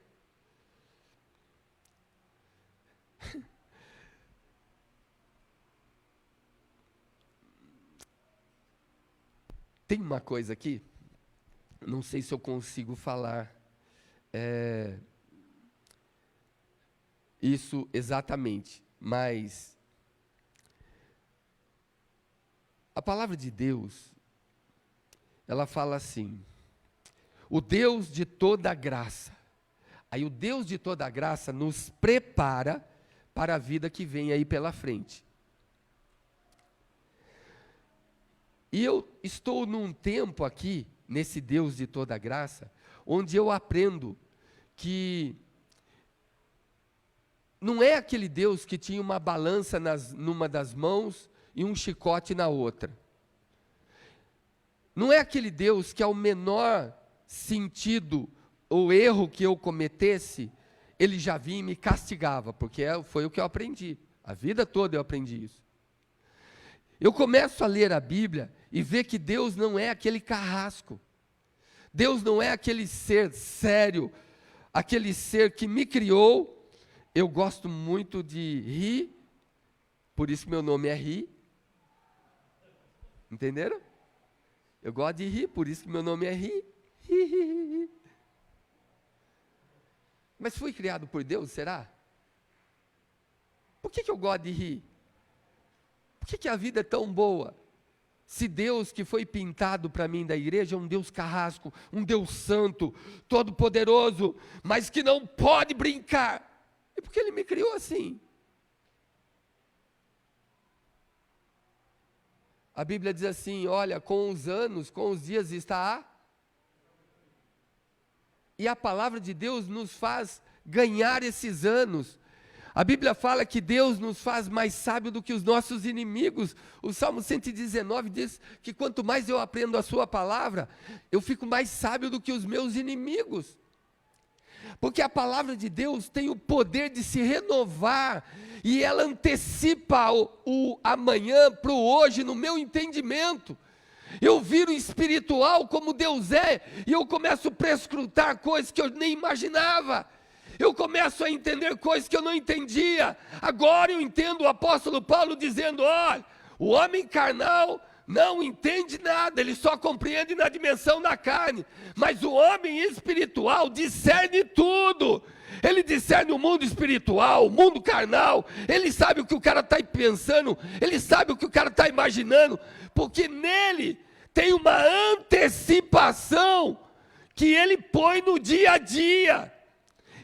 Tem uma coisa aqui, Não sei se eu consigo falar isso exatamente, mas a palavra de Deus, ela fala assim: o Deus de toda graça. Aí o Deus de toda graça nos prepara para a vida que vem aí pela frente. E eu estou num tempo aqui, nesse Deus de toda graça, onde eu aprendo que não é aquele Deus que tinha uma balança numa das mãos e um chicote na outra. Não é aquele Deus que ao menor sentido ou erro que eu cometesse, ele já vinha e me castigava, porque foi o que eu aprendi. A vida toda eu aprendi isso. Eu começo a ler a Bíblia e ver que Deus não é aquele carrasco. Deus não é aquele ser sério, aquele ser que me criou. Eu gosto muito de rir, por isso meu nome é Ri. Entenderam? Eu gosto de rir, por isso que meu nome é Ri. Mas fui criado por Deus, será? Por que eu gosto de rir? Por que a vida é tão boa? Se Deus que foi pintado para mim da igreja é um Deus carrasco, um Deus santo, todo poderoso, mas que não pode brincar. E por que Ele me criou assim? A Bíblia diz assim, olha, com os anos, com os dias está a... E a palavra de Deus nos faz ganhar esses anos. A Bíblia fala que Deus nos faz mais sábio do que os nossos inimigos. O Salmo 119 diz que quanto mais eu aprendo a sua palavra, eu fico mais sábio do que os meus inimigos. Porque a palavra de Deus tem o poder de se renovar, e ela antecipa o amanhã para o hoje no meu entendimento. Eu viro espiritual como Deus é, e eu começo a prescrutar coisas que eu nem imaginava. Eu começo a entender coisas que eu não entendia. Agora eu entendo o apóstolo Paulo dizendo, olha, o homem carnal não entende nada, ele só compreende na dimensão da carne. Mas o homem espiritual discerne tudo. Ele discerne o mundo espiritual, o mundo carnal. Ele sabe o que o cara está pensando, ele sabe o que o cara está imaginando, porque nele tem uma antecipação que ele põe no dia a dia.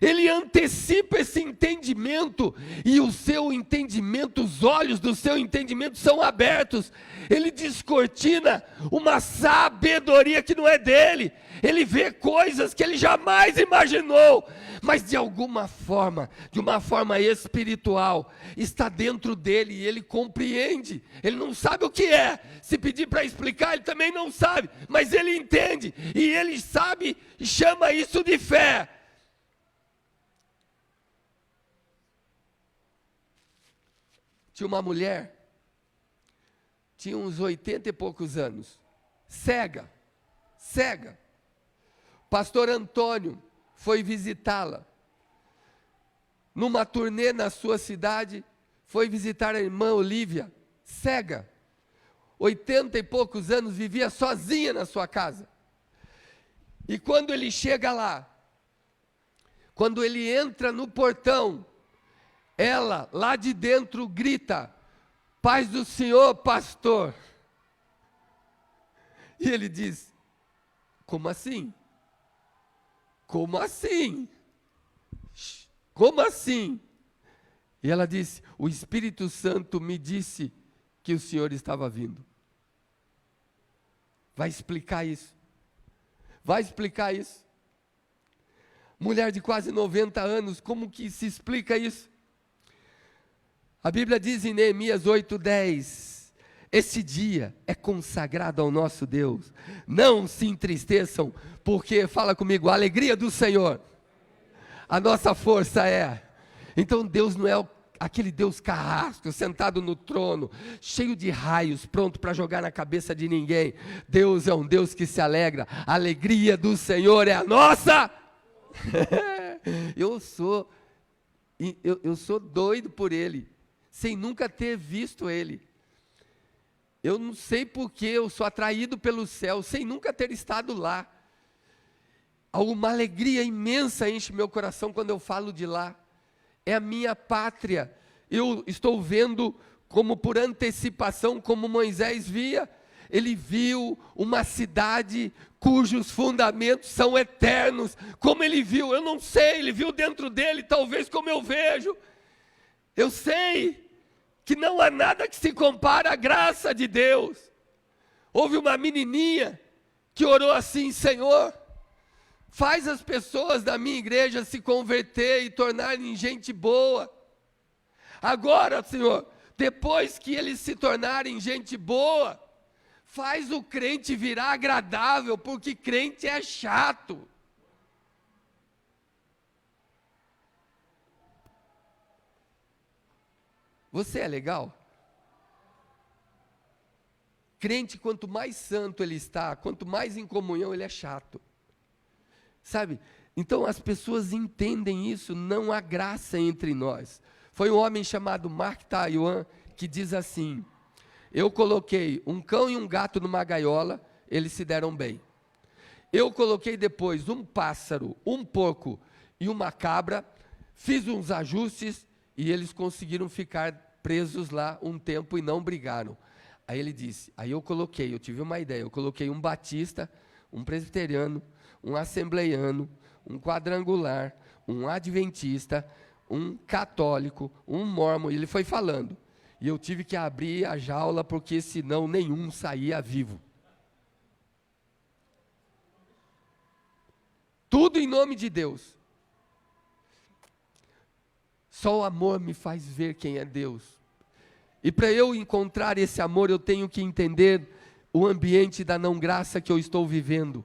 Ele antecipa esse entendimento, e o seu entendimento, os olhos do seu entendimento são abertos. Ele descortina uma sabedoria que não é dele. Ele vê coisas que ele jamais imaginou, mas de alguma forma, de uma forma espiritual, está dentro dele e ele compreende. Ele não sabe o que é, se pedir para explicar ele também não sabe, mas ele entende, e ele sabe e chama isso de fé. Tinha uma mulher, tinha uns 80 e poucos anos, cega. Pastor Antônio foi visitá-la. Numa turnê na sua cidade, foi visitar a irmã Olívia, cega. 80 e poucos anos, vivia sozinha na sua casa. E quando ele chega lá, quando ele entra no portão, ela, lá de dentro, grita, paz do Senhor, pastor. E ele diz, como assim? Como assim? Como assim? E ela disse, o Espírito Santo me disse que o Senhor estava vindo. Vai explicar isso. Vai explicar isso. Mulher de quase 90 anos, como que se explica isso? A Bíblia diz em Neemias 8:10, esse dia é consagrado ao nosso Deus, não se entristeçam, porque, fala comigo, a alegria do Senhor, a nossa força é. Então Deus não é aquele Deus carrasco, sentado no trono, cheio de raios, pronto para jogar na cabeça de ninguém. Deus é um Deus que se alegra, a alegria do Senhor é a nossa. Eu sou doido por Ele, sem nunca ter visto Ele. Eu não sei porque eu sou atraído pelo céu, sem nunca ter estado lá. Uma alegria imensa enche meu coração quando eu falo de lá. É a minha pátria. Eu estou vendo como por antecipação, como Moisés via. Ele viu uma cidade cujos fundamentos são eternos. Como ele viu? Eu não sei, ele viu dentro dele, talvez como eu vejo. Eu sei que não há nada que se compara à graça de Deus. Houve uma menininha que orou assim: Senhor, faz as pessoas da minha igreja se converter e tornarem gente boa. Agora, Senhor, depois que eles se tornarem gente boa, faz o crente virar agradável, porque crente é chato. Você é legal? Crente, quanto mais santo ele está, quanto mais em comunhão, ele é chato. Sabe? Então as pessoas entendem isso, não há graça entre nós. Foi um homem chamado Mark Twain que diz assim: eu coloquei um cão e um gato numa gaiola, eles se deram bem. Eu coloquei depois um pássaro, um porco e uma cabra, fiz uns ajustes e eles conseguiram ficar presos lá um tempo e não brigaram. Aí ele disse, eu tive uma ideia, eu coloquei um batista, um presbiteriano, um assembleiano, um quadrangular, um adventista, um católico, um mórmon, e ele foi falando. E eu tive que abrir a jaula, porque senão nenhum saía vivo. Tudo em nome de Deus. Só o amor me faz ver quem é Deus. E para eu encontrar esse amor, eu tenho que entender o ambiente da não graça que eu estou vivendo.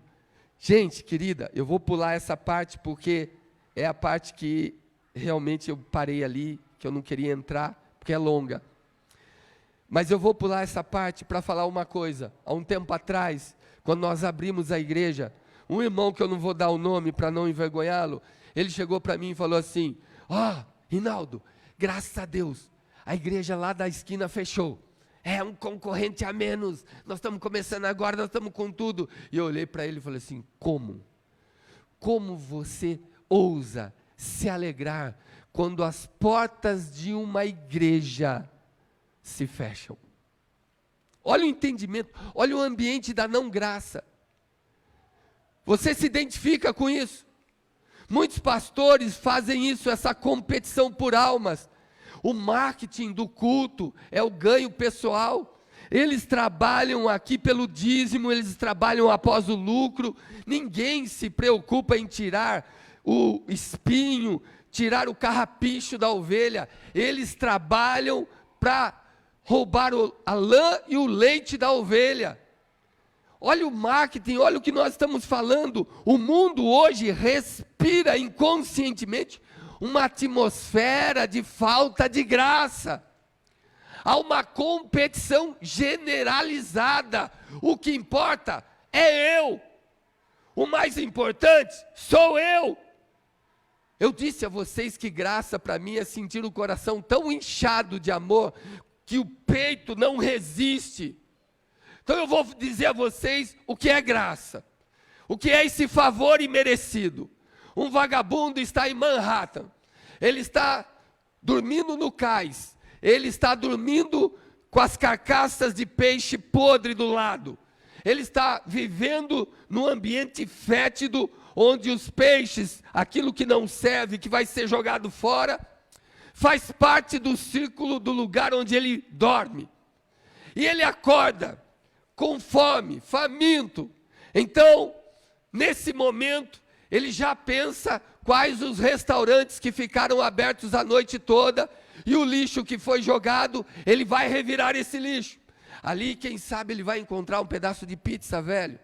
Gente, querida, eu vou pular essa parte, porque é a parte que realmente eu parei ali, que eu não queria entrar, porque é longa. Mas eu vou pular essa parte para falar uma coisa. Há um tempo atrás, quando nós abrimos a igreja, um irmão que eu não vou dar o nome para não envergonhá-lo, ele chegou para mim e falou assim: Rinaldo, graças a Deus, a igreja lá da esquina fechou. É um concorrente a menos, nós estamos começando agora, nós estamos com tudo. E eu olhei para ele e falei assim: como? Como você ousa se alegrar quando as portas de uma igreja se fecham? Olha o entendimento, olha o ambiente da não graça. Você se identifica com isso? Muitos pastores fazem isso, essa competição por almas. O marketing do culto é o ganho pessoal. Eles trabalham aqui pelo dízimo, eles trabalham após o lucro. Ninguém se preocupa em tirar o espinho, tirar o carrapicho da ovelha. Eles trabalham para roubar a lã e o leite da ovelha. Olha o marketing, olha o que nós estamos falando. O mundo hoje respira inconscientemente uma atmosfera de falta de graça. Há uma competição generalizada. O que importa é eu. O mais importante sou eu. Eu disse a vocês que graça para mim é sentir o coração tão inchado de amor que o peito não resiste. Então eu vou dizer a vocês o que é graça. O que é esse favor imerecido. Um vagabundo está em Manhattan. Ele está dormindo no cais. Ele está dormindo com as carcaças de peixe podre do lado. Ele está vivendo num ambiente fétido, onde os peixes, aquilo que não serve, que vai ser jogado fora, faz parte do círculo do lugar onde ele dorme. E ele acorda com fome, faminto. Então, nesse momento, ele já pensa quais os restaurantes que ficaram abertos a noite toda, e o lixo que foi jogado, ele vai revirar esse lixo. Ali, quem sabe, ele vai encontrar um pedaço de pizza velho,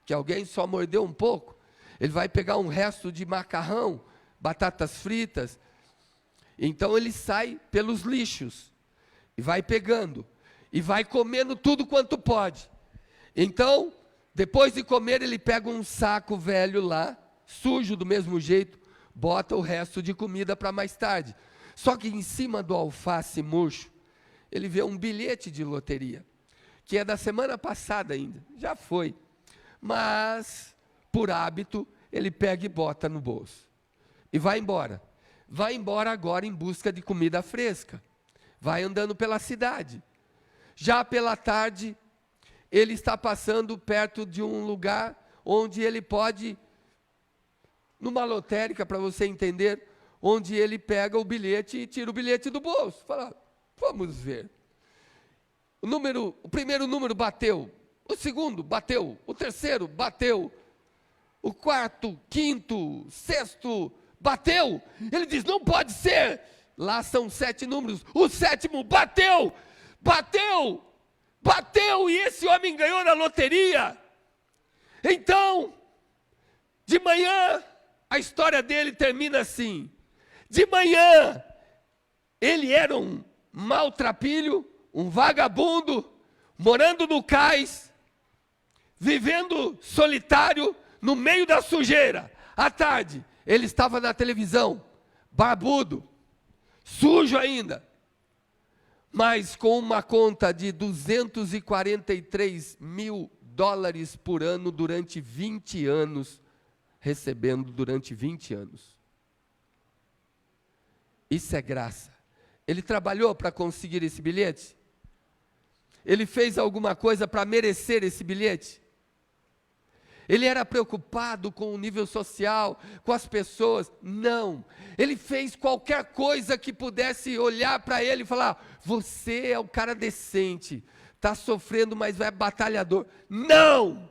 que alguém só mordeu um pouco. Ele vai pegar um resto de macarrão, batatas fritas. Então ele sai pelos lixos, e vai pegando, e vai comendo tudo quanto pode. Então, depois de comer, ele pega um saco velho lá, sujo do mesmo jeito, bota o resto de comida para mais tarde. Só que em cima do alface murcho, ele vê um bilhete de loteria, que é da semana passada ainda, já foi. Mas, por hábito, ele pega e bota no bolso. E vai embora. Vai embora agora em busca de comida fresca. Vai andando pela cidade. Já pela tarde, ele está passando perto de um lugar onde ele pode, numa lotérica, para você entender, onde ele pega o bilhete e tira o bilhete do bolso. Fala, vamos ver. O primeiro número bateu, o segundo bateu, o terceiro bateu, o quarto, quinto, sexto bateu. Ele diz, não pode ser. Lá são 7 números, o 7º bateu, bateu, e esse homem ganhou na loteria. Então, de manhã, a história dele termina assim. De manhã, ele era um maltrapilho, um vagabundo, morando no cais, vivendo solitário, no meio da sujeira. À tarde, ele estava na televisão, barbudo, sujo ainda, mas com uma conta de $243 mil por ano durante 20 anos, recebendo durante 20 anos. Isso é graça. Ele trabalhou para conseguir esse bilhete? Ele fez alguma coisa para merecer esse bilhete? Ele era preocupado com o nível social, com as pessoas? Não. Ele fez qualquer coisa que pudesse olhar para ele e falar, você é um cara decente, está sofrendo, mas é batalhador. Não!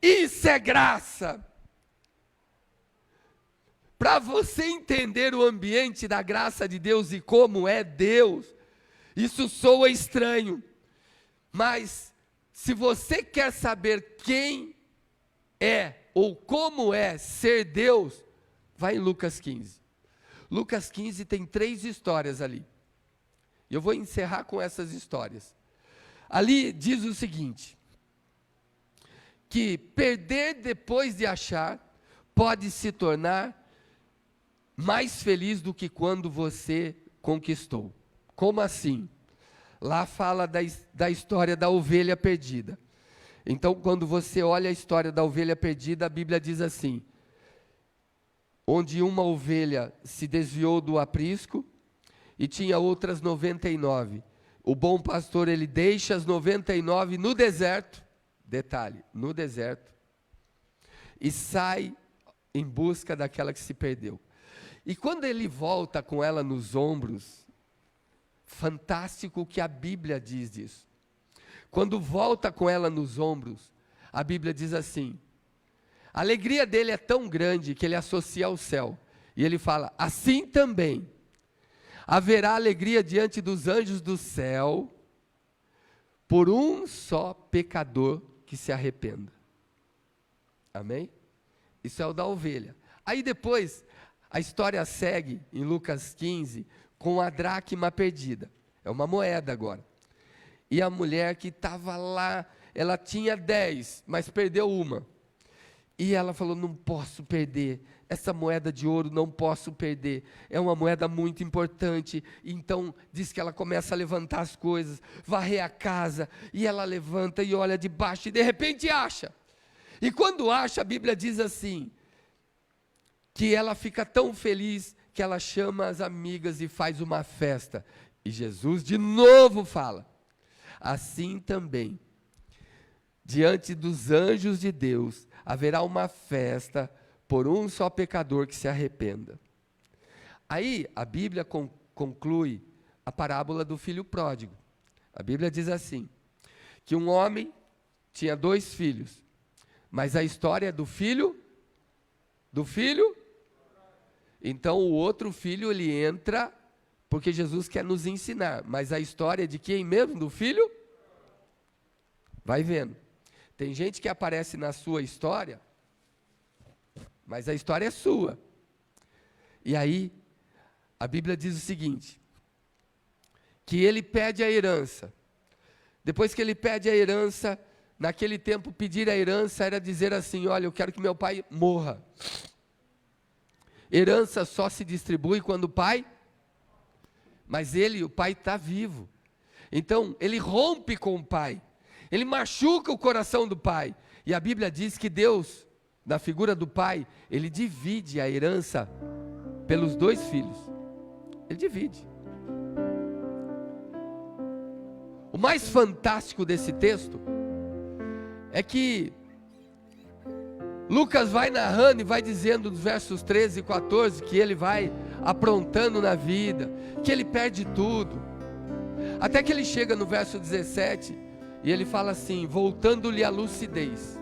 Isso é graça. Para você entender o ambiente da graça de Deus e como é Deus, isso soa estranho, mas se você quer saber quem é ou como é ser Deus, vai em Lucas 15. Lucas 15 tem 3 histórias ali. E eu vou encerrar com essas histórias. Ali diz o seguinte, que perder depois de achar pode se tornar mais feliz do que quando você conquistou. Como assim? Lá fala da história da ovelha perdida. Então, quando você olha a história da ovelha perdida, a Bíblia diz assim, onde uma ovelha se desviou do aprisco e tinha outras 99. O bom pastor, ele deixa as 99 no deserto, detalhe, no deserto, e sai em busca daquela que se perdeu. E quando ele volta com ela nos ombros, fantástico o que a Bíblia diz disso. Quando volta com ela nos ombros, a Bíblia diz assim, a alegria dele é tão grande que ele associa ao céu. E ele fala, assim também, haverá alegria diante dos anjos do céu, por um só pecador que se arrependa. Amém? Isso é o da ovelha. Aí depois, a história segue em Lucas 15 com a dracma perdida. É uma moeda agora. E a mulher que estava lá, ela tinha 10, mas perdeu uma. E ela falou, não posso perder, essa moeda de ouro não posso perder, é uma moeda muito importante. Então diz que ela começa a levantar as coisas, varrer a casa, e ela levanta e olha de baixo, e de repente acha. E quando acha, a Bíblia diz assim, que ela fica tão feliz, que ela chama as amigas e faz uma festa. E Jesus de novo fala, assim também, diante dos anjos de Deus, haverá uma festa por um só pecador que se arrependa. Aí a Bíblia conclui a parábola do filho pródigo. A Bíblia diz assim, que um homem tinha 2 filhos, mas a história é do filho, então o outro filho ele entra, porque Jesus quer nos ensinar, mas a história é de quem mesmo? Do filho? Vai vendo. Tem gente que aparece na sua história, mas a história é sua. E aí, a Bíblia diz o seguinte, que ele pede a herança. Depois que ele pede a herança, naquele tempo pedir a herança era dizer assim, olha, eu quero que meu pai morra. Herança só se distribui quando o pai, mas o pai está vivo. Então, ele rompe com o pai. Ele machuca o coração do pai. E a Bíblia diz que Deus na figura do pai, ele divide a herança pelos 2 filhos. Ele divide. O mais fantástico desse texto é que Lucas vai narrando e vai dizendo nos versos 13 e 14 que ele vai aprontando na vida, que ele perde tudo, até que ele chega no verso 17 e ele fala assim: voltando-lhe a lucidez.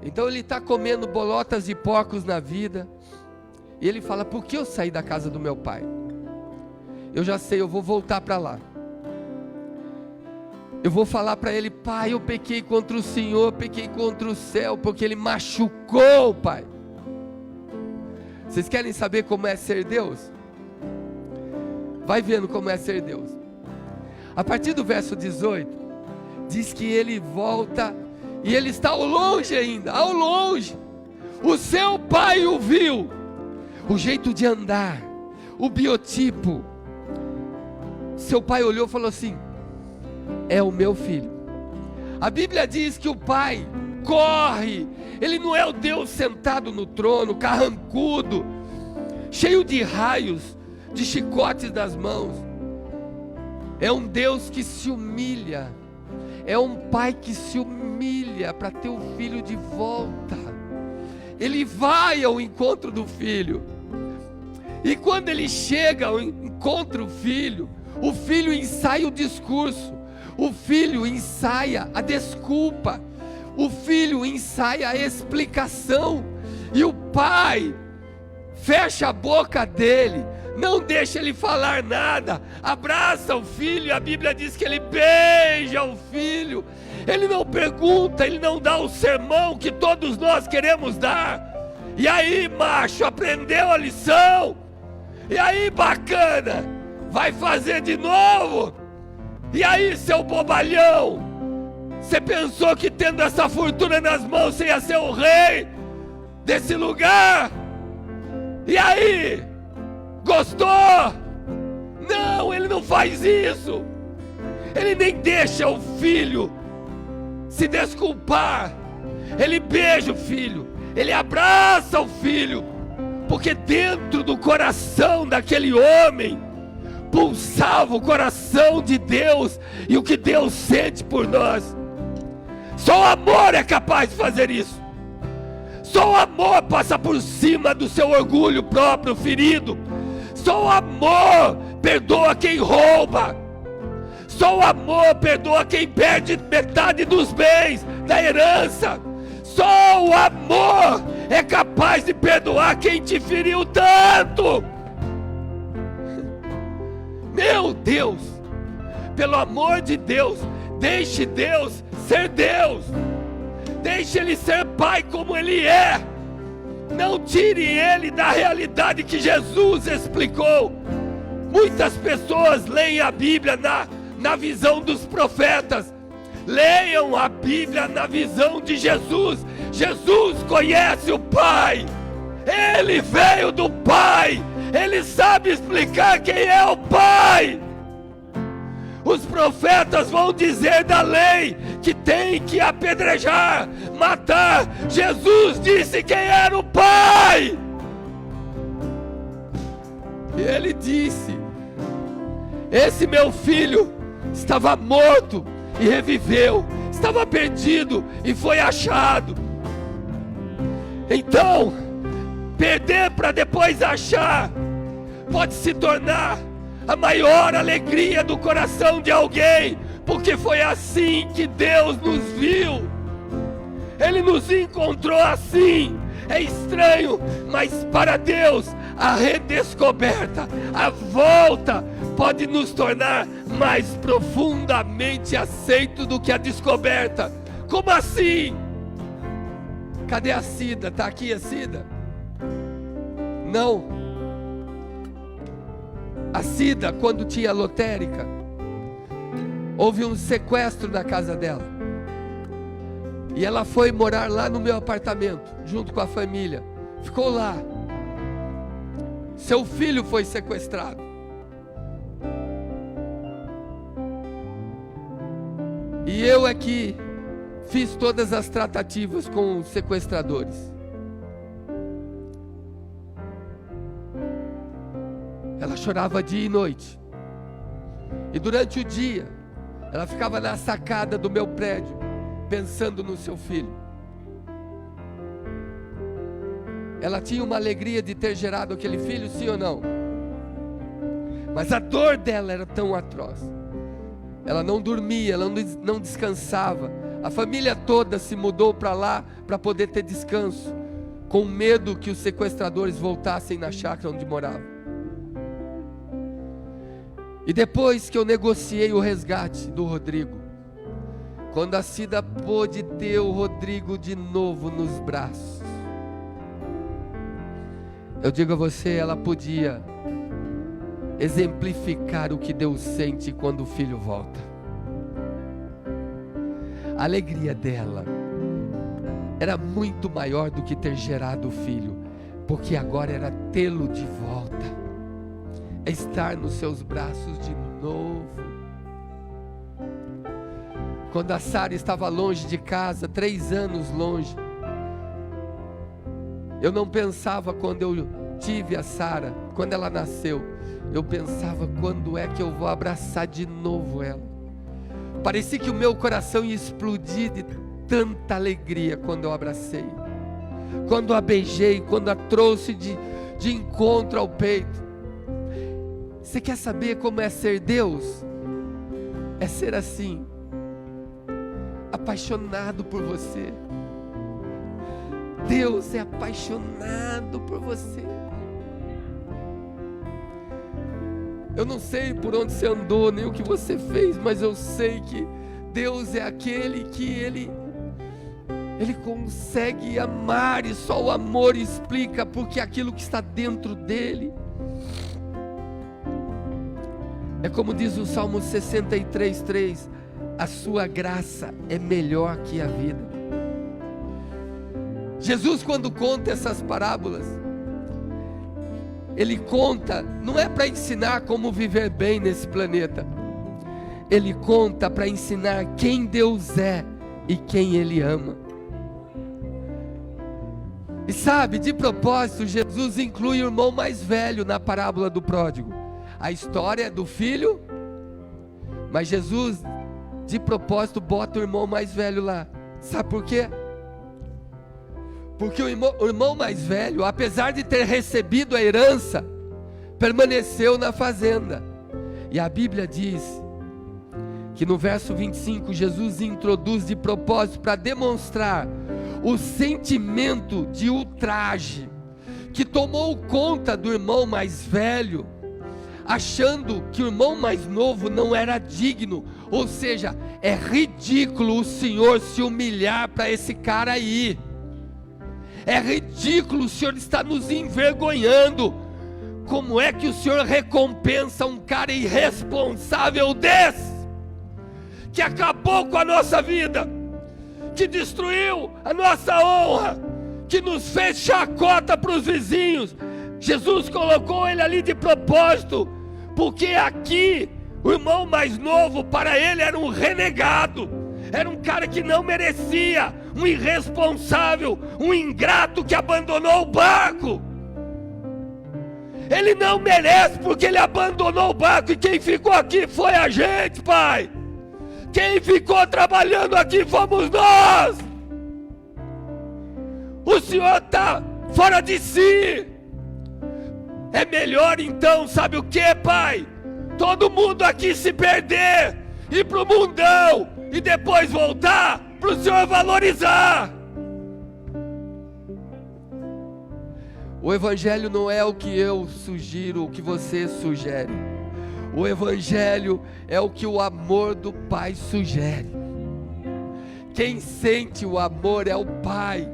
Então ele está comendo bolotas de porcos na vida, e ele fala: por que eu saí da casa do meu pai? Eu já sei, eu vou voltar para lá. Eu vou falar para ele: pai, eu pequei contra o Senhor, pequei contra o céu, porque ele machucou, pai. Vocês querem saber como é ser Deus? Vai vendo como é ser Deus. A partir do verso 18, diz que ele volta, e ele está ao longe ainda, ao longe. O seu pai o viu, o jeito de andar, o biotipo. Seu pai olhou e falou assim: é o meu filho. A Bíblia diz que o pai corre. Ele não é o Deus sentado no trono, carrancudo, cheio de raios, de chicotes nas mãos. É um Deus que se humilha. É um pai que se humilha para ter o filho de volta. Ele vai ao encontro do filho. E quando ele chega ao encontro do filho, o filho ensaia o discurso. O filho ensaia a desculpa, o filho ensaia a explicação, e o pai fecha a boca dele, não deixa ele falar nada, abraça o filho. A Bíblia diz que ele beija o filho, ele não pergunta, ele não dá o sermão que todos nós queremos dar. E aí, macho, aprendeu a lição? E aí, bacana, vai fazer de novo? E aí, seu bobalhão, você pensou que tendo essa fortuna nas mãos você ia ser o rei desse lugar? E aí, gostou? Não, ele não faz isso. Ele nem deixa o filho se desculpar. Ele beija o filho, ele abraça o filho, porque dentro do coração daquele homem pulsava o coração de Deus e o que Deus sente por nós. Só o amor é capaz de fazer isso. Só o amor passa por cima do seu orgulho próprio ferido. Só o amor perdoa quem rouba. Só o amor perdoa quem perde metade dos bens, da herança. Só o amor é capaz de perdoar quem te feriu tanto. Meu Deus, pelo amor de Deus, deixe Deus ser Deus. Deixe Ele ser Pai como Ele é. Não tire Ele da realidade que Jesus explicou. Muitas pessoas leem a Bíblia na visão dos profetas. Leiam a Bíblia na visão de Jesus. Jesus conhece o Pai. Ele veio do Pai. Ele sabe explicar quem é o Pai. Os profetas vão dizer da lei que tem que apedrejar, matar. Jesus disse quem era o Pai. E ele disse: esse meu filho estava morto e reviveu, estava perdido e foi achado. Então, perder para depois achar pode se tornar a maior alegria do coração de alguém, porque foi assim que Deus nos viu. Ele nos encontrou assim. É estranho, mas para Deus a redescoberta, a volta pode nos tornar mais profundamente aceito do que a descoberta. Como assim? Cadê a Cida? Está aqui a Cida? Não. A Cida, quando tinha lotérica, houve um sequestro na casa dela. E ela foi morar lá no meu apartamento, junto com a família. Ficou lá. Seu filho foi sequestrado. E eu aqui fiz todas as tratativas com os sequestradores. Ela chorava dia e noite. E durante o dia, ela ficava na sacada do meu prédio, pensando no seu filho. Ela tinha uma alegria de ter gerado aquele filho, sim ou não? Mas a dor dela era tão atroz. Ela não dormia, ela não descansava. A família toda se mudou para lá para poder ter descanso, com medo que os sequestradores voltassem na chácara onde moravam. E depois que eu negociei o resgate do Rodrigo, quando a Cida pôde ter o Rodrigo de novo nos braços, eu digo a você, ela podia exemplificar o que Deus sente quando o filho volta. A alegria dela era muito maior do que ter gerado o filho, porque agora era tê-lo de volta, é estar nos seus braços de novo. Quando a Sara estava longe de casa, 3 anos longe, eu não pensava quando eu tive a Sara, quando ela nasceu, eu pensava quando é que eu vou abraçar de novo ela. Parecia que o meu coração ia explodir de tanta alegria quando eu abracei, quando a beijei, quando a trouxe de encontro ao peito. Você quer saber como é ser Deus? É ser assim, apaixonado por você. Deus é apaixonado por você. Eu não sei por onde você andou, nem o que você fez, mas eu sei que Deus é aquele que Ele consegue amar, e só o amor explica, porque aquilo que está dentro dele. É como diz o Salmo 63:3, a sua graça é melhor que a vida. Jesus, quando conta essas parábolas, Ele conta, não é para ensinar como viver bem nesse planeta, Ele conta para ensinar quem Deus é e quem Ele ama. E sabe, de propósito, Jesus inclui o irmão mais velho na parábola do pródigo. A história do filho, mas Jesus, de propósito, bota o irmão mais velho lá. Sabe por quê? Porque o irmão mais velho, apesar de ter recebido a herança, permaneceu na fazenda. E a Bíblia diz que no verso 25, Jesus introduz de propósito para demonstrar o sentimento de ultraje que tomou conta do irmão mais velho, achando que o irmão mais novo não era digno. Ou seja, é ridículo o Senhor se humilhar para esse cara aí. É ridículo, o Senhor está nos envergonhando. Como é que o Senhor recompensa um cara irresponsável desse, que acabou com a nossa vida, que destruiu a nossa honra, que nos fez chacota para os vizinhos? Jesus colocou ele ali de propósito, porque aqui o irmão mais novo, para ele, era um renegado, era um cara que não merecia, um irresponsável, um ingrato que abandonou o barco. Ele não merece, porque ele abandonou o barco, e quem ficou aqui foi a gente, Pai. Quem ficou trabalhando aqui fomos nós. O Senhor está fora de si. É melhor então, sabe o que, Pai? Todo mundo aqui se perder, ir para o mundão, e depois voltar para o Senhor valorizar. O Evangelho não é o que eu sugiro, o que você sugere. O Evangelho é o que o amor do Pai sugere. Quem sente o amor é o Pai.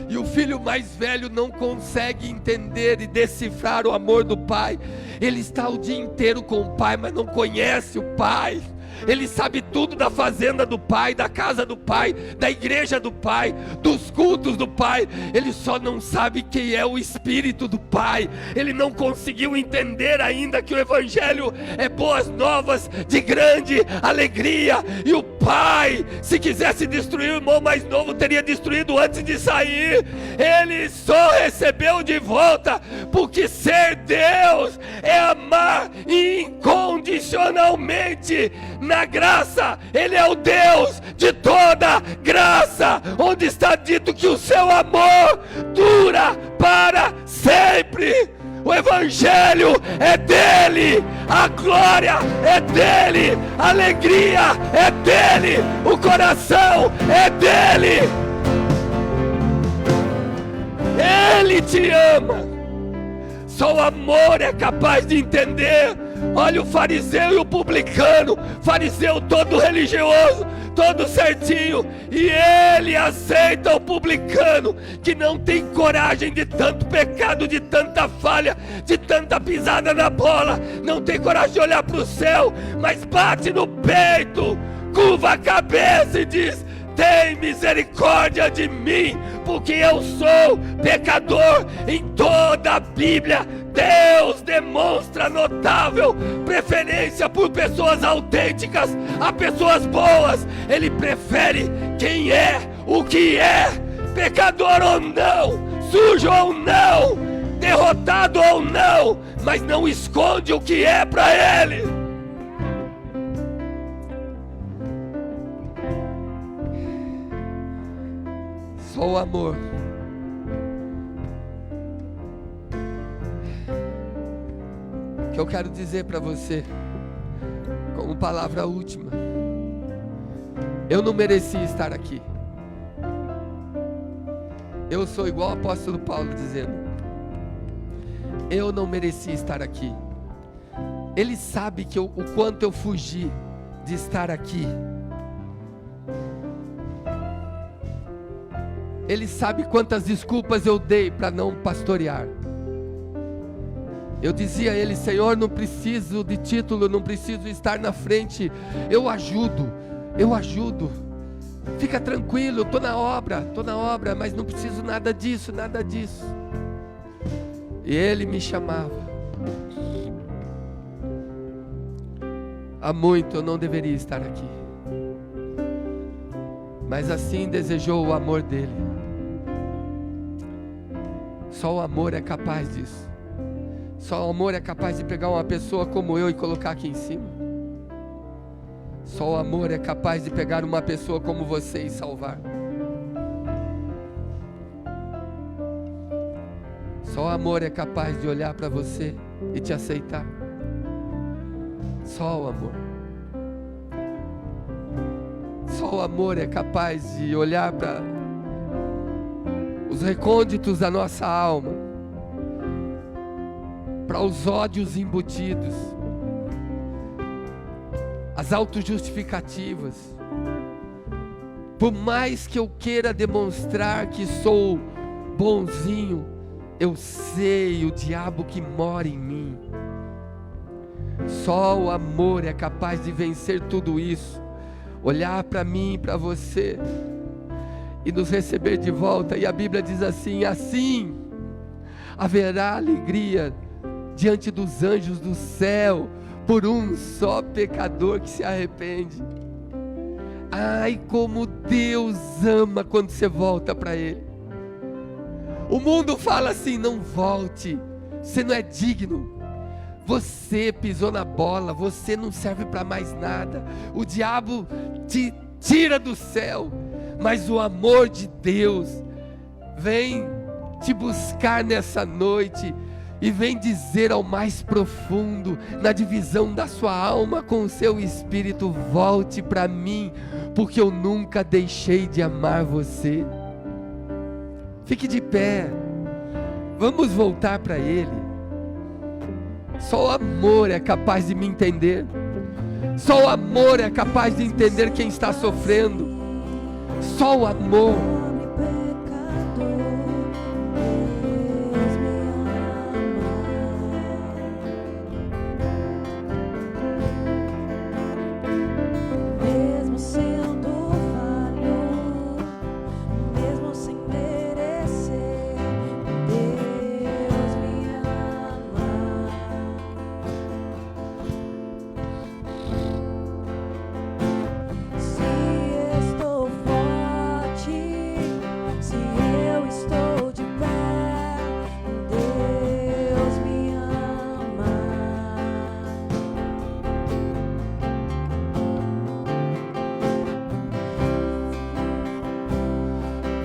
E o filho mais velho não consegue entender e decifrar o amor do pai. Ele está o dia inteiro com o pai, mas não conhece o pai. Ele sabe tudo da fazenda do pai, da casa do pai, da igreja do pai, dos cultos do pai. Ele só não sabe quem é o Espírito do Pai. Ele não conseguiu entender ainda que o Evangelho é boas novas de grande alegria, e o pai, se quisesse destruir o irmão mais novo, teria destruído antes de sair. Ele só recebeu de volta, porque ser Deus é amar incondicionalmente. Na graça, Ele é o Deus de toda graça, onde está dito que o seu amor dura para sempre. O Evangelho é dele, a glória é dele, a alegria é dele, o coração é dele. Ele te ama. Só o amor é capaz de entender. Olha o fariseu e o publicano, fariseu todo religioso, todo certinho, e ele aceita o publicano, que não tem coragem de tanto pecado, de tanta falha, de tanta pisada na bola, não tem coragem de olhar para o céu, mas bate no peito, curva a cabeça e diz: tem misericórdia de mim, porque eu sou pecador. Em toda a Bíblia, Deus demonstra notável preferência por pessoas autênticas a pessoas boas. Ele prefere quem é, o que é, pecador ou não, sujo ou não, derrotado ou não, mas não esconde o que é para Ele. Só o amor. Que eu quero dizer para você, como palavra última: eu não mereci estar aqui. Eu sou igual o apóstolo Paulo dizendo: eu não mereci estar aqui. Ele sabe que o quanto eu fugi de estar aqui. Ele sabe quantas desculpas eu dei para não pastorear. Eu dizia a ele: Senhor, não preciso de título, não preciso estar na frente, eu ajudo, fica tranquilo, estou na obra, mas não preciso nada disso. E ele me chamava. Há muito eu não deveria estar aqui, mas assim desejou o amor dele. Só o amor é capaz disso. Só o amor é capaz de pegar uma pessoa como eu e colocar aqui em cima. Só o amor é capaz de pegar uma pessoa como você e salvar. Só o amor é capaz de olhar para você e te aceitar. Só o amor. Só o amor é capaz de olhar para os recônditos da nossa alma, para os ódios embutidos, as autojustificativas. Por mais que eu queira demonstrar que sou bonzinho, eu sei o diabo que mora em mim. Só o amor é capaz de vencer tudo isso, olhar para mim e para você e nos receber de volta. E a Bíblia diz assim: assim haverá alegria diante dos anjos do céu por um só pecador que se arrepende. Ai, como Deus ama quando você volta para Ele. O mundo fala assim: não volte, você não é digno, você pisou na bola, você não serve para mais nada, o diabo te tira do céu. Mas o amor de Deus vem te buscar nessa noite e vem dizer ao mais profundo, na divisão da sua alma com o seu espírito: volte para mim, porque eu nunca deixei de amar você. Fique de pé, vamos voltar para Ele. Só o amor é capaz de me entender. Só o amor é capaz de entender quem está sofrendo. Só o amor.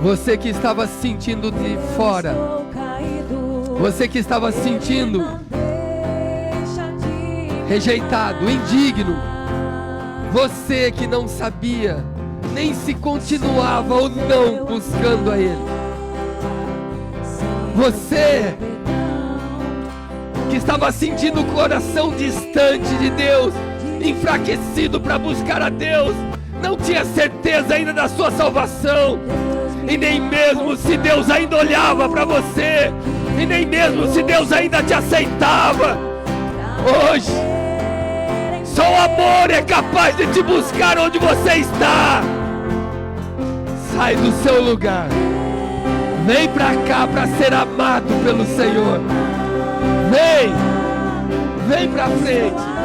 Você que estava se sentindo de fora, você que estava se sentindo rejeitado, indigno, você que não sabia nem se continuava ou não buscando a Ele, você que estava sentindo o coração distante de Deus, enfraquecido para buscar a Deus, não tinha certeza ainda da sua salvação, e nem mesmo se Deus ainda olhava para você, e nem mesmo se Deus ainda te aceitava. Hoje, só o amor é capaz de te buscar onde você está. Sai do seu lugar, vem para cá para ser amado pelo Senhor. Vem para frente.